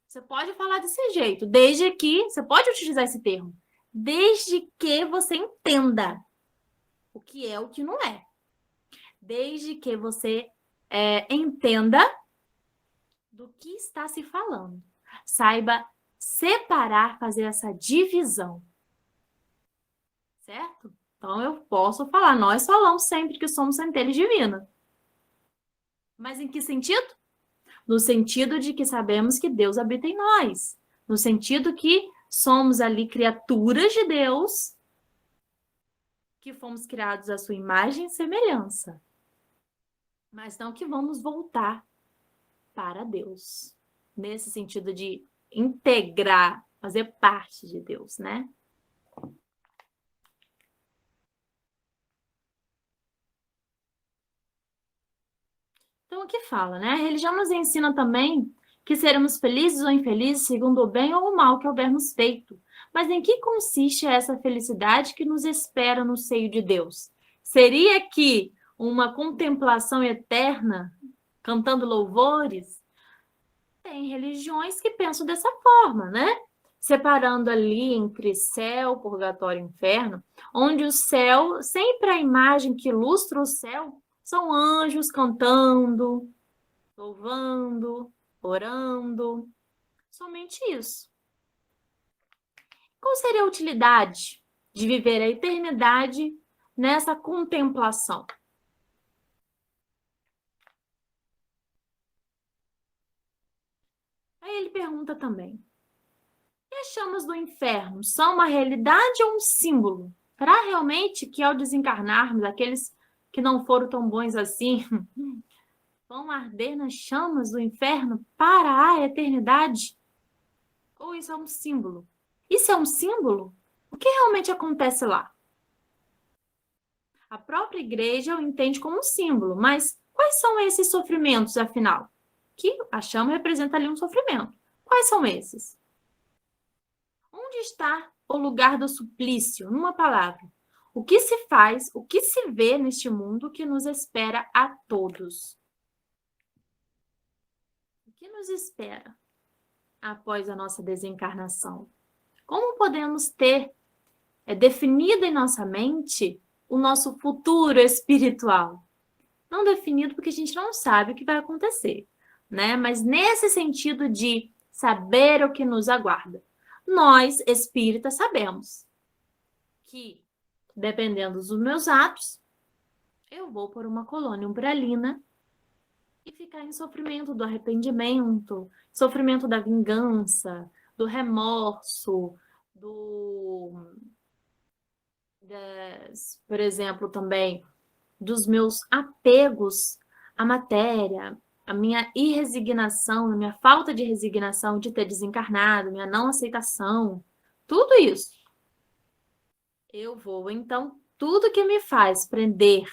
Você pode falar desse jeito, desde que... Você pode utilizar esse termo. Desde que você entenda o que é o que não é. Desde que você entenda do que está se falando. Saiba separar, fazer essa divisão. Certo? Então, eu posso falar, nós falamos sempre que somos centelhas divinas. Mas em que sentido? No sentido de que sabemos que Deus habita em nós. No sentido que somos ali criaturas de Deus, que fomos criados à sua imagem e semelhança. Mas não que vamos voltar para Deus. Nesse sentido de integrar, fazer parte de Deus, né? Então, o que fala, né? A religião nos ensina também que seremos felizes ou infelizes segundo o bem ou o mal que houvermos feito. Mas em que consiste essa felicidade que nos espera no seio de Deus? Seria que uma contemplação eterna, cantando louvores? Tem religiões que pensam dessa forma, né? Separando ali entre céu, purgatório e inferno, onde o céu, sempre a imagem que ilustra o céu, são anjos cantando, louvando, orando. Somente isso. Qual seria a utilidade de viver a eternidade nessa contemplação? Aí ele pergunta também: e as chamas do inferno são uma realidade ou um símbolo? Será realmente que ao desencarnarmos, aqueles que não foram tão bons assim, vão arder nas chamas do inferno para a eternidade? Ou isso é um símbolo? Isso é um símbolo? O que realmente acontece lá? A própria igreja o entende como um símbolo, mas quais são esses sofrimentos, afinal? Que a chama representa ali um sofrimento. Quais são esses? Onde está o lugar do suplício? Numa palavra, o que se faz, o que se vê neste mundo que nos espera a todos? O que nos espera após a nossa desencarnação? Como podemos ter definido em nossa mente o nosso futuro espiritual? Não definido porque a gente não sabe o que vai acontecer, né? Mas nesse sentido de saber o que nos aguarda. Nós, espíritas, sabemos que, dependendo dos meus atos, eu vou por uma colônia umbralina e ficar em sofrimento do arrependimento, sofrimento da vingança, do remorso, por exemplo, também dos meus apegos à matéria, a minha irresignação, a minha falta de resignação de ter desencarnado, minha não aceitação, tudo isso. Eu vou, então, tudo que me faz prender,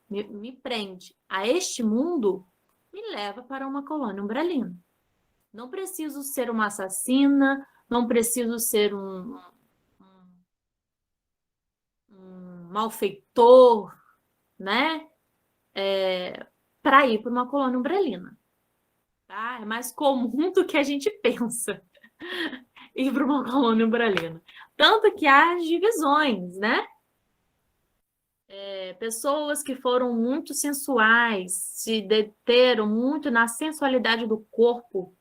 me prende a este mundo, me leva para uma colônia umbralina. Não preciso ser uma assassina, não preciso ser um malfeitor, né? Para ir para uma colônia umbralina. Tá? É mais comum do que a gente pensa ir para uma colônia umbralina. Tanto que há divisões, né? Pessoas que foram muito sensuais, se deteram muito na sensualidade do corpo,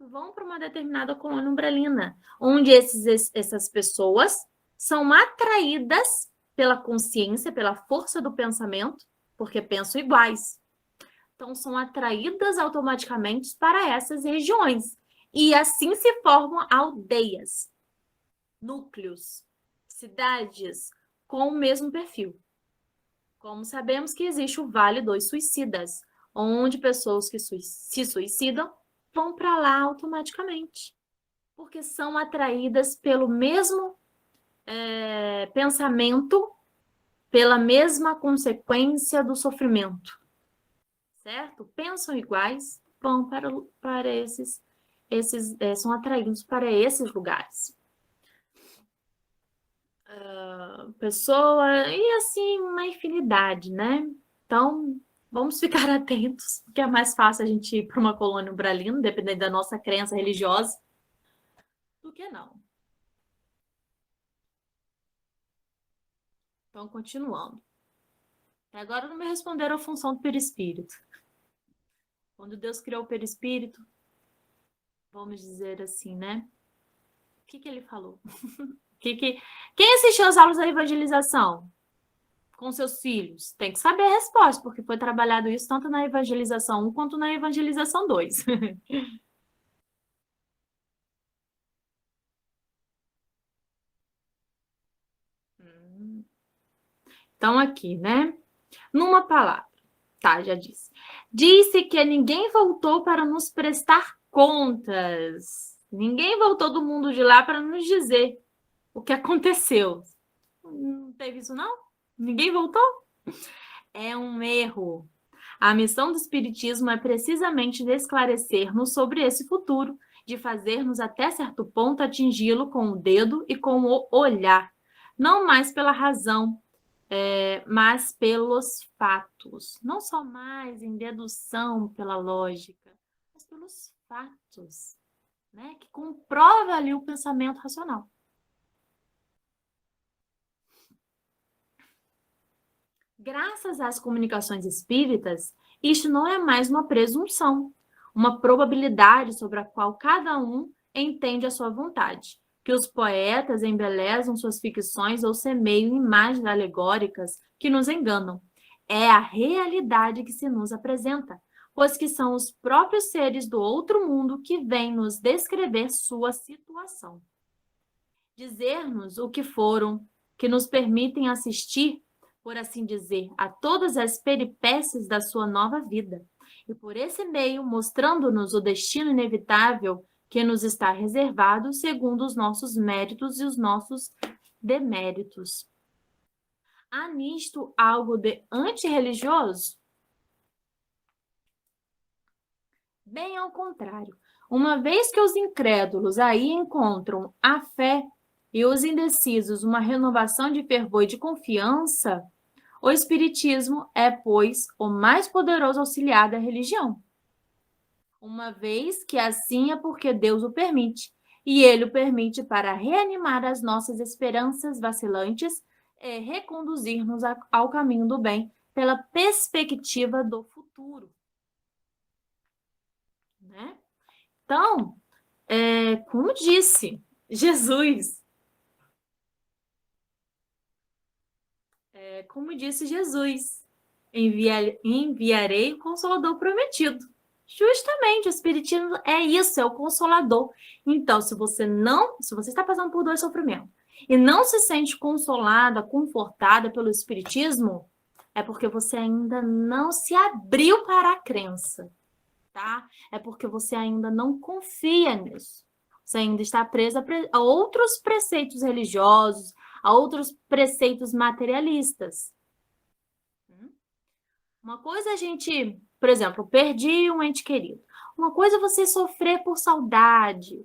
vão para uma determinada colônia umbralina, onde essas pessoas são atraídas pela consciência, pela força do pensamento, porque pensam iguais. Então, são atraídas automaticamente para essas regiões. E assim se formam aldeias, núcleos, cidades com o mesmo perfil. Como sabemos que existe o Vale dos Suicidas, onde pessoas que se suicidam vão para lá automaticamente, porque são atraídas pelo mesmo pensamento, pela mesma consequência do sofrimento, certo? Pensam iguais, vão para esses são atraídos para esses lugares. Pessoa, e assim, uma infinidade, né? Então, vamos ficar atentos, porque é mais fácil a gente ir para uma colônia umbralina, dependendo da nossa crença religiosa, do que não. Então, continuando. Até agora não me responderam a função do perispírito. Quando Deus criou o perispírito, vamos dizer assim, né? O que ele falou? Quem assistiu às aulas da evangelização com seus filhos? Tem que saber a resposta, porque foi trabalhado isso tanto na evangelização 1 quanto na evangelização 2. Então, aqui, né? Numa palavra, tá, já disse. Disse que ninguém voltou para nos prestar contas. Ninguém voltou do mundo de lá para nos dizer o que aconteceu. Não teve isso, não? Ninguém voltou? É um erro. A missão do Espiritismo é precisamente de esclarecer-nos sobre esse futuro, de fazer-nos até certo ponto atingi-lo com o dedo e com o olhar, não mais pela razão, mas pelos fatos. Não só mais em dedução pela lógica, mas pelos fatos, né? Que comprova ali o pensamento racional. Graças às comunicações espíritas, isto não é mais uma presunção, uma probabilidade sobre a qual cada um entende a sua vontade, que os poetas embelezam suas ficções ou semeiam imagens alegóricas que nos enganam. É a realidade que se nos apresenta, pois que são os próprios seres do outro mundo que vêm nos descrever sua situação. Dizer-nos o que foram, que nos permitem assistir, por assim dizer, a todas as peripécias da sua nova vida, e por esse meio mostrando-nos o destino inevitável que nos está reservado segundo os nossos méritos e os nossos deméritos. Há nisto algo de antirreligioso? Bem ao contrário. Uma vez que os incrédulos aí encontram a fé e os indecisos uma renovação de fervor e de confiança, o Espiritismo é, pois, o mais poderoso auxiliar da religião. Uma vez que assim é porque Deus o permite, e Ele o permite para reanimar as nossas esperanças vacilantes e reconduzir-nos ao caminho do bem pela perspectiva do futuro. Né? Então, como disse Jesus, enviarei o Consolador prometido. Justamente, o Espiritismo é isso, é o Consolador. Então, se você está passando por dor e sofrimento e não se sente consolada, confortada pelo Espiritismo, é porque você ainda não se abriu para a crença, tá? É porque você ainda não confia nisso. Você ainda está presa a outros preceitos religiosos, a outros preceitos materialistas. Uma coisa é a gente, por exemplo, perdi um ente querido. Uma coisa é você sofrer por saudade.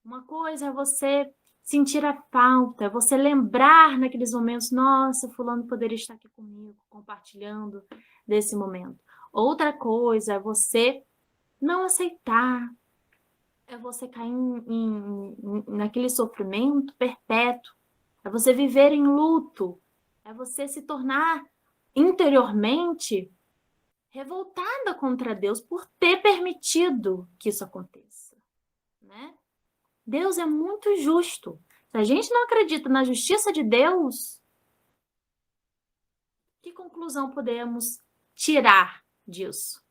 Uma coisa é você sentir a falta, é você lembrar naqueles momentos, nossa, fulano poderia estar aqui comigo, compartilhando desse momento. Outra coisa é você não aceitar, é você cair naquele sofrimento perpétuo, é você viver em luto, é você se tornar interiormente revoltada contra Deus por ter permitido que isso aconteça, né? Deus é muito justo. Se a gente não acredita na justiça de Deus, que conclusão podemos tirar disso?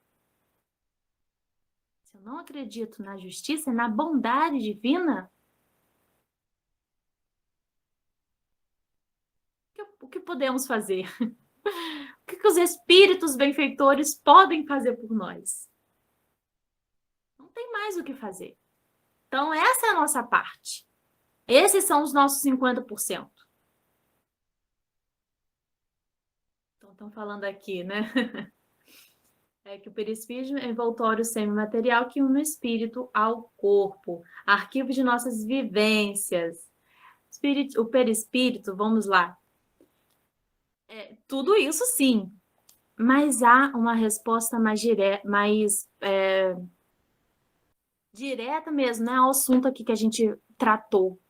Se eu não acredito na justiça e na bondade divina, o que podemos fazer? O que os espíritos benfeitores podem fazer por nós? Não tem mais o que fazer. Então, essa é a nossa parte. Esses são os nossos 50%. Então, estão falando aqui, né? É que o perispírito é envoltório semimaterial que une o espírito ao corpo. Arquivo de nossas vivências. O perispírito, vamos lá. Tudo isso sim, mas há uma resposta mais direta mesmo, né, ao assunto aqui que a gente tratou.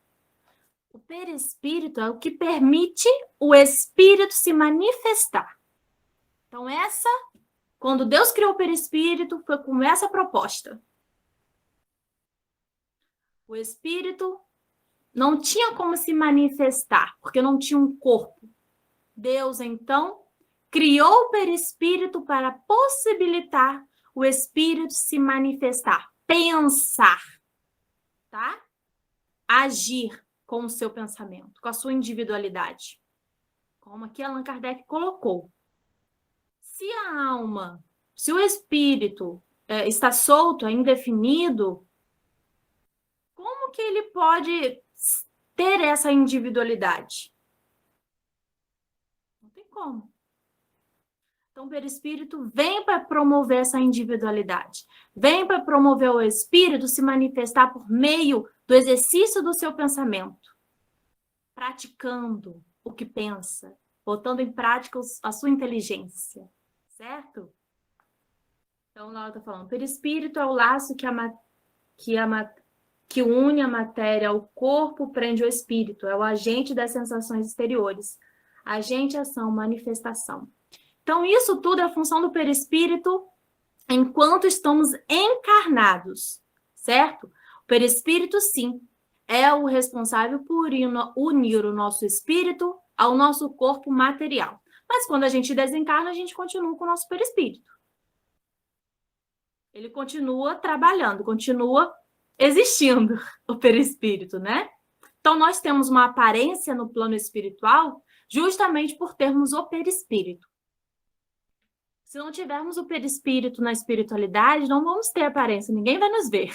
O perispírito é o que permite o espírito se manifestar. Então, quando Deus criou o perispírito, foi com essa proposta. O espírito não tinha como se manifestar, porque não tinha um corpo. Deus, então, criou o perispírito para possibilitar o espírito se manifestar, pensar, tá? Agir com o seu pensamento, com a sua individualidade. Como aqui Allan Kardec colocou. Se a alma, se o espírito está solto, é indefinido, como que ele pode ter essa individualidade? Não tem como. Então, o perispírito vem para promover essa individualidade. Vem para promover o espírito se manifestar por meio do exercício do seu pensamento. Praticando o que pensa. Botando em prática a sua inteligência. Certo? Então, lá eu estou falando. O perispírito é o laço que une a matéria ao corpo, prende o espírito. É o agente das sensações exteriores. Agente, ação, manifestação. Então, isso tudo é a função do perispírito enquanto estamos encarnados, certo? O perispírito, sim, é o responsável por unir o nosso espírito ao nosso corpo material. Mas quando a gente desencarna, a gente continua com o nosso perispírito. Ele continua trabalhando, continua existindo o perispírito, né? Então, nós temos uma aparência no plano espiritual justamente por termos o perispírito. Se não tivermos o perispírito na espiritualidade, não vamos ter aparência, ninguém vai nos ver.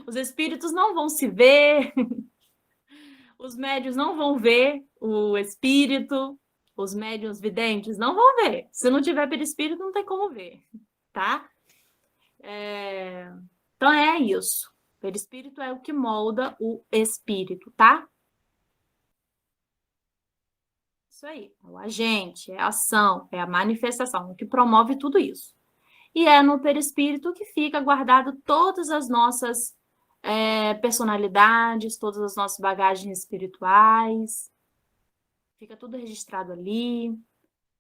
Os espíritos não vão se ver, os médiuns não vão ver o espírito, os médiuns videntes não vão ver. Se não tiver perispírito, não tem como ver, tá? Então é isso. O perispírito é o que molda o espírito, tá? Isso aí. É o agente, é a ação, é a manifestação, o que promove tudo isso. E é no perispírito que fica guardado todas as nossas personalidades, todas as nossas bagagens espirituais. Fica tudo registrado ali.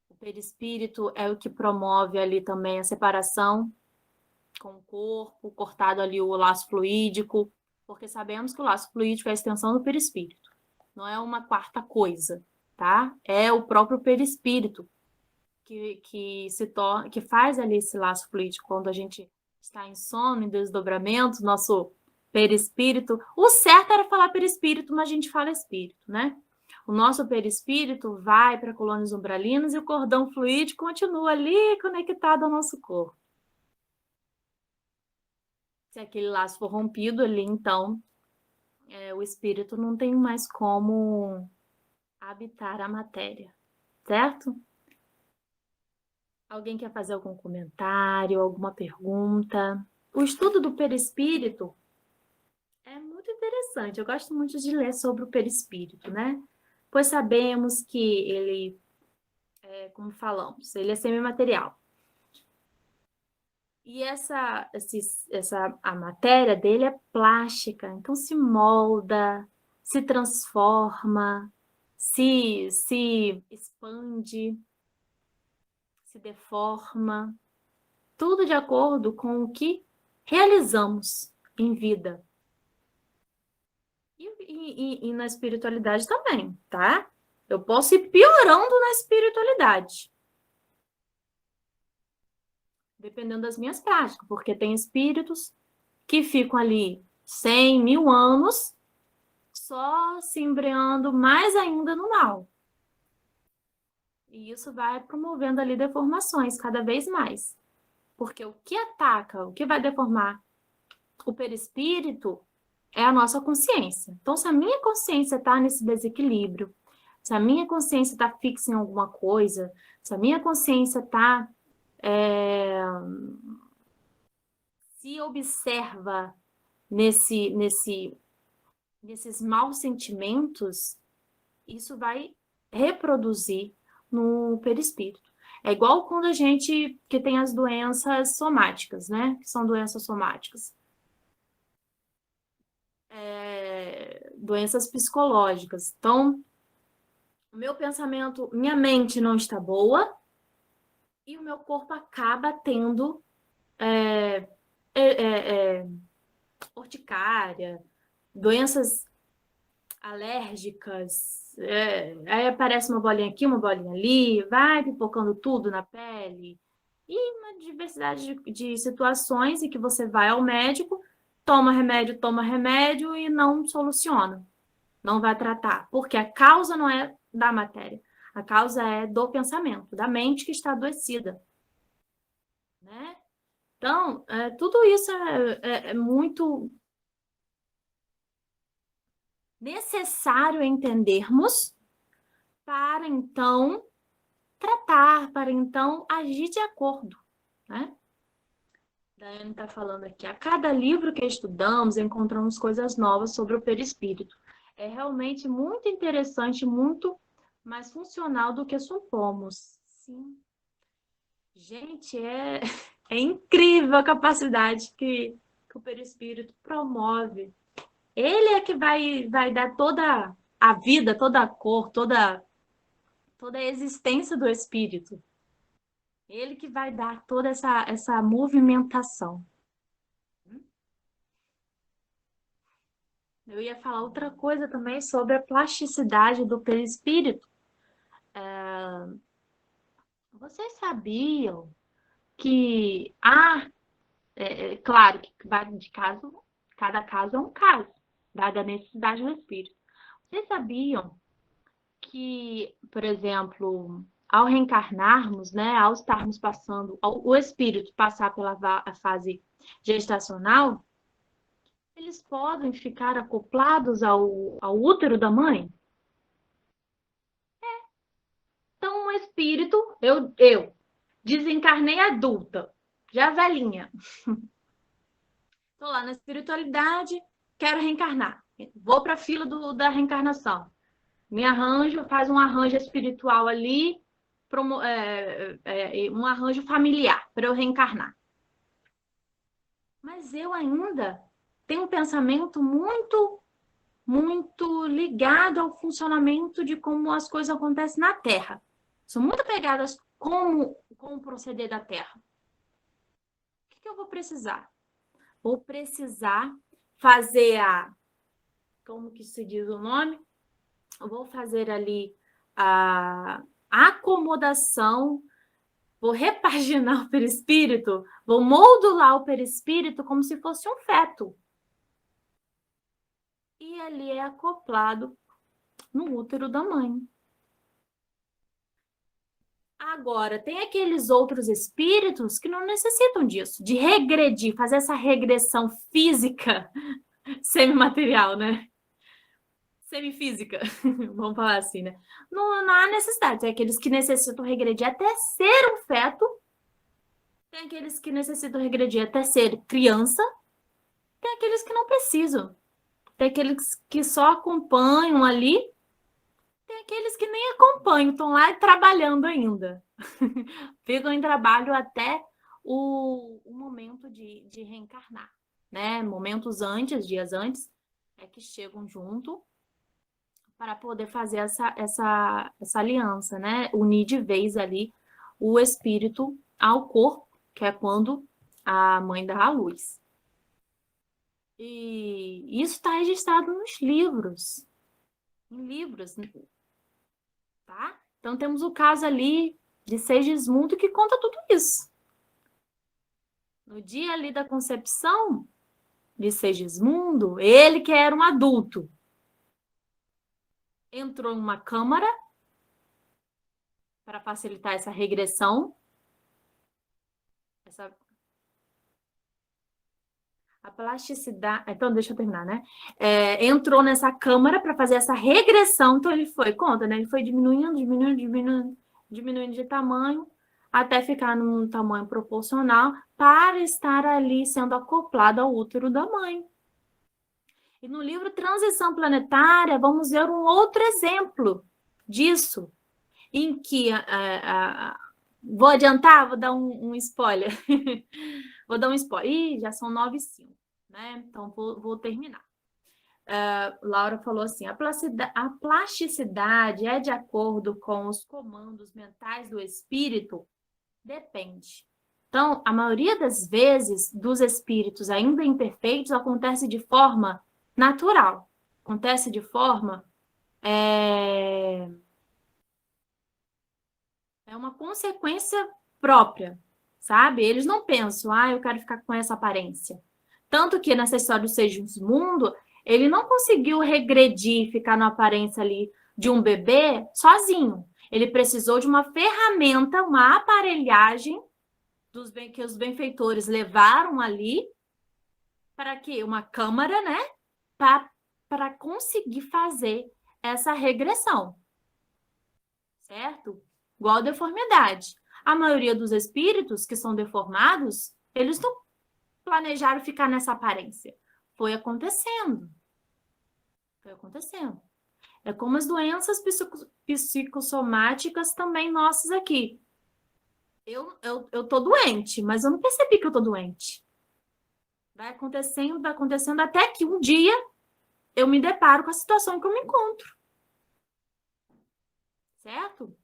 O perispírito é o que promove ali também a separação com o corpo, cortado ali o laço fluídico, porque sabemos que o laço fluídico é a extensão do perispírito. Não é uma quarta coisa, tá? É o próprio perispírito que faz ali esse laço fluídico quando a gente está em sono, em desdobramento, nosso perispírito. O certo era falar perispírito, mas a gente fala espírito, né? O nosso perispírito vai para colônias umbralinas e o cordão fluídico continua ali conectado ao nosso corpo. Se aquele laço for rompido ali, então o espírito não tem mais como habitar a matéria, certo? Alguém quer fazer algum comentário, alguma pergunta? O estudo do perispírito é muito interessante. Eu gosto muito de ler sobre o perispírito, né? Pois sabemos que ele, como falamos, ele é semimaterial. E a matéria dele é plástica, então se molda, se transforma, se expande, se deforma, tudo de acordo com o que realizamos em vida. E na espiritualidade também, tá? Eu posso ir piorando na espiritualidade, dependendo das minhas práticas, porque tem espíritos que ficam ali 100, 1000 anos só se embreando mais ainda no mal. E isso vai promovendo ali deformações cada vez mais. Porque o que ataca, o que vai deformar o perispírito é a nossa consciência. Então, se a minha consciência está nesse desequilíbrio, se a minha consciência está fixa em alguma coisa, se a minha consciência está se observa nesses maus sentimentos, isso vai reproduzir no perispírito. É igual quando a gente que tem as doenças somáticas, né? Que são doenças somáticas. Doenças psicológicas. Então, o meu pensamento, minha mente não está boa e o meu corpo acaba tendo urticária, doenças alérgicas, aí aparece uma bolinha aqui, uma bolinha ali, vai pipocando tudo na pele, e uma diversidade de situações em que você vai ao médico, toma remédio e não soluciona, não vai tratar, porque a causa não é da matéria, a causa é do pensamento, da mente que está adoecida, né? Então, tudo isso é muito necessário entendermos para então tratar, para então agir de acordo, né? Daiane está falando aqui, a cada livro que estudamos, encontramos coisas novas sobre o perispírito. É realmente muito interessante, muito mais funcional do que supomos. Sim. Gente, é incrível a capacidade que o perispírito promove. Ele é que vai dar toda a vida, toda a cor, toda a existência do espírito. Ele que vai dar toda essa movimentação. Eu ia falar outra coisa também sobre a plasticidade do perispírito. Vocês sabiam que claro que vai de caso, cada caso é um caso, dada a necessidade do espírito. Vocês sabiam que, por exemplo, ao reencarnarmos, né, ao estarmos passando, o espírito passar pela fase gestacional, eles podem ficar acoplados ao útero da mãe? Então, o espírito, eu desencarnei adulta, já velhinha. Estou lá na espiritualidade, quero reencarnar. Vou para a fila da reencarnação. Me arranjo, faz um arranjo espiritual ali, um arranjo familiar para eu reencarnar. Mas eu ainda tenho um pensamento muito, muito ligado ao funcionamento de como as coisas acontecem na Terra. Sou muito apegada a como proceder da Terra. O que eu vou precisar? Vou precisar fazer como que se diz o nome? Eu vou fazer ali a acomodação, vou repaginar o perispírito, vou moldular o perispírito como se fosse um feto. E ali é acoplado no útero da mãe. Agora, tem aqueles outros espíritos que não necessitam disso, de regredir, fazer essa regressão física semimaterial, né? Semifísica, vamos falar assim, né? Não há necessidade. Tem aqueles que necessitam regredir até ser um feto, tem aqueles que necessitam regredir até ser criança, tem aqueles que não precisam, tem aqueles que só acompanham ali, tem aqueles que nem acompanham, estão lá trabalhando ainda. Ficam em trabalho até o momento de reencarnar, né? Momentos antes, dias antes, é que chegam junto para poder fazer essa aliança, né? Unir de vez ali o espírito ao corpo, que é quando a mãe dá à luz. E isso está registrado nos livros. Em livros, tá? Então temos o caso ali de Segismundo que conta tudo isso. No dia ali da concepção de Segismundo, ele que era um adulto, entrou em uma câmara para facilitar essa regressão. A plasticidade... Então, deixa eu terminar, né? Entrou nessa câmara para fazer essa regressão. Então, ele foi, conta, né? Ele foi diminuindo de tamanho até ficar num tamanho proporcional para estar ali sendo acoplado ao útero da mãe. E no livro Transição Planetária, vamos ver um outro exemplo disso, em que... vou adiantar? Vou dar um spoiler. Vou dar um spoiler. Ih, já são 9h05, né? Então, vou terminar. Laura falou assim, a plasticidade é de acordo com os comandos mentais do espírito? Depende. Então, a maioria das vezes, dos espíritos ainda imperfeitos, acontece de forma natural. Acontece de forma... É uma consequência própria, sabe? Eles não pensam, eu quero ficar com essa aparência. Tanto que nessa história do Segismundo, ele não conseguiu regredir, ficar na aparência ali de um bebê sozinho. Ele precisou de uma ferramenta, uma aparelhagem que os benfeitores levaram ali para que uma câmara, né? Para conseguir fazer essa regressão. Certo? Igual a deformidade. A maioria dos espíritos que são deformados, eles não planejaram ficar nessa aparência. Foi acontecendo. Foi acontecendo. É como as doenças psicossomáticas também nossas aqui. Eu tô doente, mas eu não percebi que eu tô doente. Vai acontecendo até que um dia eu me deparo com a situação em que eu me encontro. Certo?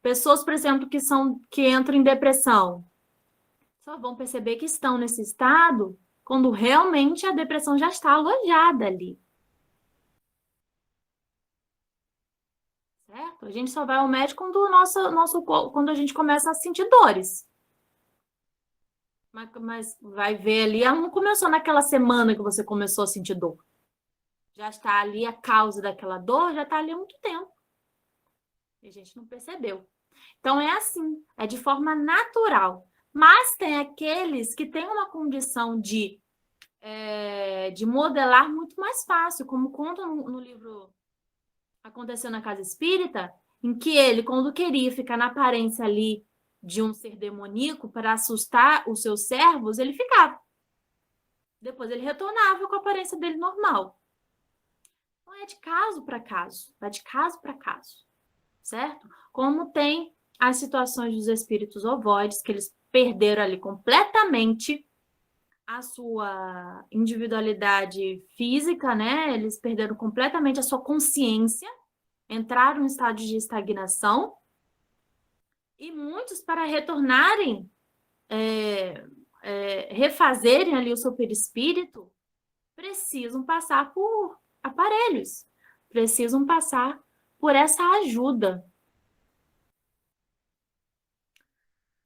Pessoas, por exemplo, que entram em depressão, só vão perceber que estão nesse estado quando realmente a depressão já está alojada ali. Certo? A gente só vai ao médico quando a gente começa a sentir dores. Mas vai ver ali, ela não começou naquela semana que você começou a sentir dor. Já está ali a causa daquela dor, já está ali há muito tempo. E a gente não percebeu. Então, é assim, é de forma natural. Mas tem aqueles que têm uma condição de modelar muito mais fácil, como conta no livro Aconteceu na Casa Espírita, em que ele, quando queria ficar na aparência ali de um ser demoníaco para assustar os seus servos, ele ficava. Depois ele retornava com a aparência dele normal. Então é de caso para caso, vai de caso para caso, certo? Como tem as situações dos espíritos ovoides, que eles perderam ali completamente a sua individualidade física, né? Eles perderam completamente a sua consciência, entraram em estado de estagnação, e muitos, para retornarem, refazerem ali o seu perispírito, precisam passar por aparelhos, precisam passar por essa ajuda.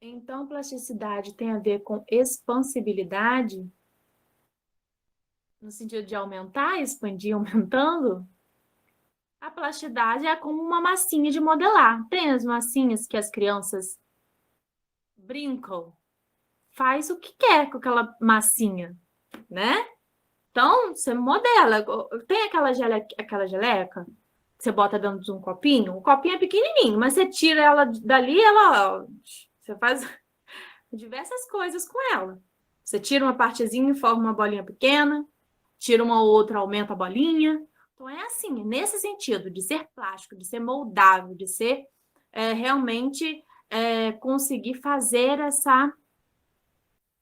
Então, plasticidade tem a ver com expansibilidade, no sentido de aumentar, expandir, aumentando. A plasticidade é como uma massinha de modelar. Tem as massinhas que as crianças brincam, faz o que quer com aquela massinha, né? Então, você modela. Tem aquela geleca que você bota dentro de um copinho? O copinho é pequenininho, mas você tira ela dali, você faz diversas coisas com ela. Você tira uma partezinha e forma uma bolinha pequena, tira uma outra, aumenta a bolinha. Então, é assim, nesse sentido, de ser plástico, de ser moldável, de ser realmente conseguir fazer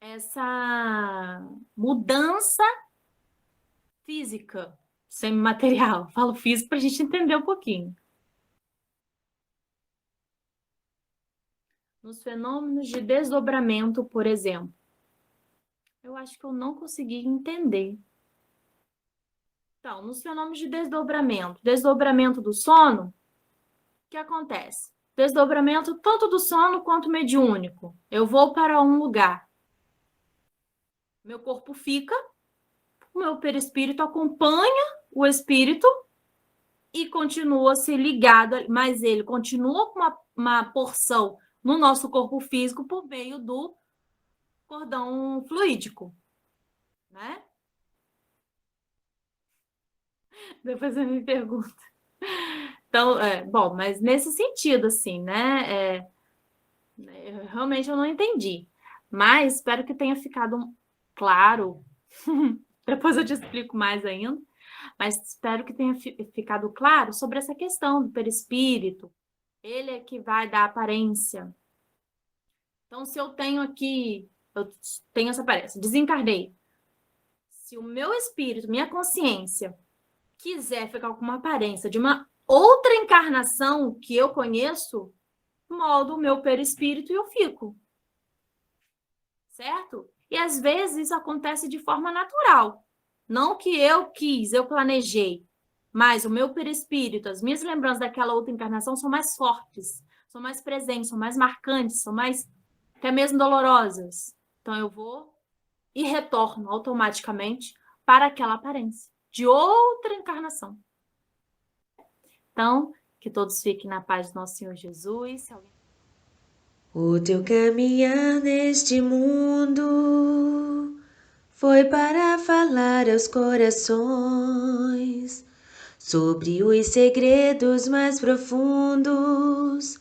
essa mudança física, semimaterial. Falo físico para a gente entender um pouquinho. Nos fenômenos de desdobramento, por exemplo. Eu acho que eu não consegui entender. Então, nos fenômenos de desdobramento do sono, o que acontece? Desdobramento tanto do sono quanto mediúnico. Eu vou para um lugar. Meu corpo fica, o meu perispírito acompanha o espírito e continua se ligado, mas ele continua com uma porção no nosso corpo físico por meio do cordão fluídico, né? Depois você me pergunta. Então, bom, mas nesse sentido, assim, né? Realmente eu não entendi. Mas espero que tenha ficado claro. Depois eu te explico mais ainda. Mas espero que tenha ficado claro sobre essa questão do perispírito. Ele é que vai dar aparência. Então, se eu tenho essa aparência, desencarnei. Se o meu espírito, minha consciência, quiser ficar com uma aparência de uma outra encarnação que eu conheço, moldo o meu perispírito e eu fico. Certo? E às vezes isso acontece de forma natural. Não que eu quis, eu planejei, mas o meu perispírito, as minhas lembranças daquela outra encarnação são mais fortes, são mais presentes, são mais marcantes, são mais até mesmo dolorosas. Então eu vou e retorno automaticamente para aquela aparência de outra encarnação. Então, que todos fiquem na paz do nosso Senhor Jesus. O teu caminhar neste mundo foi para falar aos corações sobre os segredos mais profundos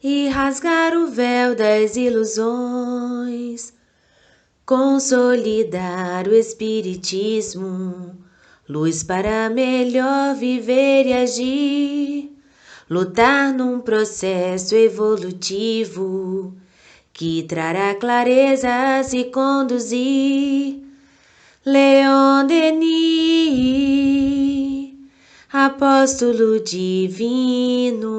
e rasgar o véu das ilusões, consolidar o espiritismo, luz para melhor viver e agir, lutar num processo evolutivo que trará clareza a se conduzir. Leon Denis, apóstolo divino,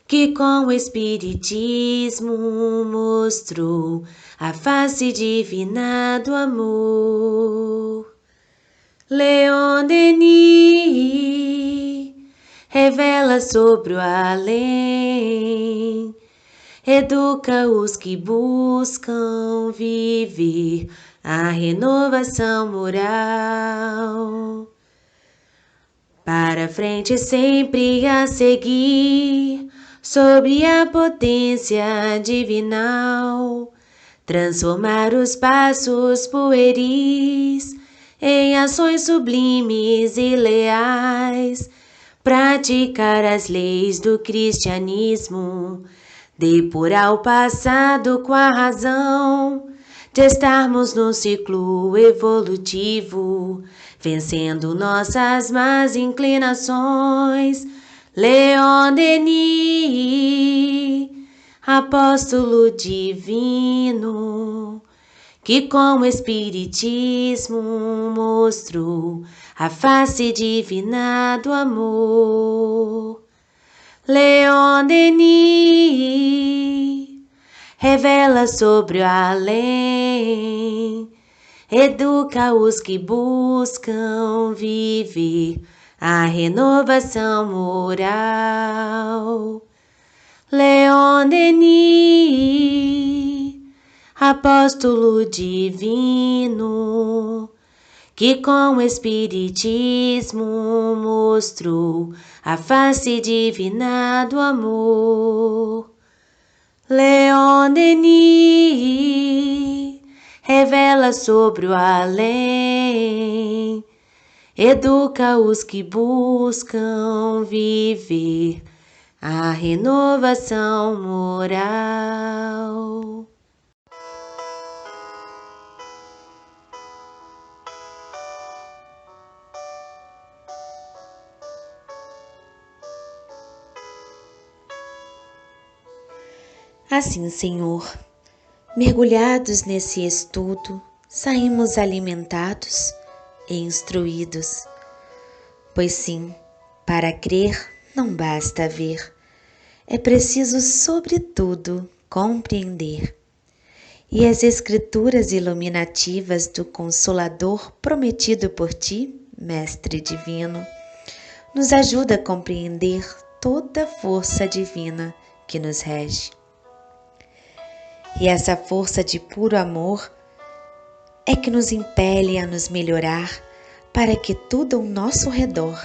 que com o espiritismo mostrou a face divina do amor. Leon Denis revela sobre o além, educa os que buscam viver a renovação moral. Para frente sempre a seguir, sobre a potência divinal, transformar os passos pueris em ações sublimes e leais, praticar as leis do cristianismo, depurar o passado com a razão, de estarmos no ciclo evolutivo, vencendo nossas más inclinações. Leon Denis, apóstolo divino, que com o Espiritismo mostrou a face divina do amor. Leon Denis revela sobre o além, educa os que buscam viver a renovação moral. Leon Denis, apóstolo divino, que com o Espiritismo mostrou a face divina do amor. Leon Denis revela sobre o além, educa os que buscam viver a renovação moral. Assim, Senhor, mergulhados nesse estudo, saímos alimentados e instruídos. Pois sim, para crer não basta ver, é preciso, sobretudo, compreender. E as escrituras iluminativas do Consolador prometido por Ti, Mestre Divino, nos ajuda a compreender toda a força divina que nos rege. E essa força de puro amor é que nos impele a nos melhorar para que tudo ao nosso redor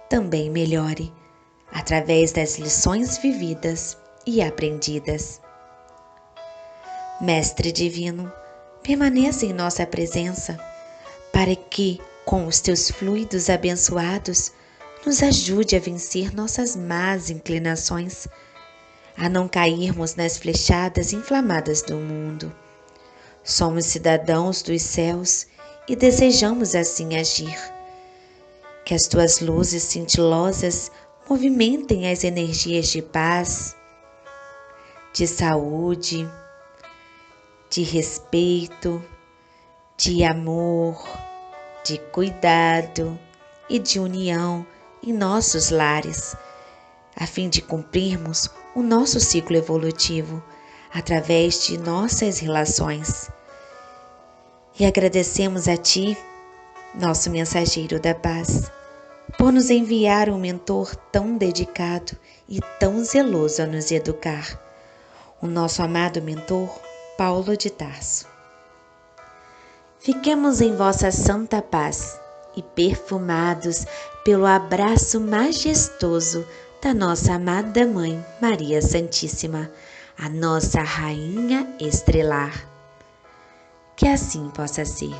também melhore, através das lições vividas e aprendidas. Mestre Divino, permaneça em nossa presença para que, com os Teus fluidos abençoados, nos ajude a vencer nossas más inclinações, a não cairmos nas flechadas inflamadas do mundo. Somos cidadãos dos céus e desejamos assim agir. Que as Tuas luzes cintilosas movimentem as energias de paz, de saúde, de respeito, de amor, de cuidado e de união em nossos lares, a fim de cumprirmos o nosso ciclo evolutivo através de nossas relações. E agradecemos a Ti, nosso mensageiro da paz, por nos enviar um mentor tão dedicado e tão zeloso a nos educar, o nosso amado mentor, Paulo de Tarso. Fiquemos em vossa santa paz e perfumados pelo abraço majestoso da nossa amada Mãe Maria Santíssima, a nossa Rainha Estrelar. Que assim possa ser.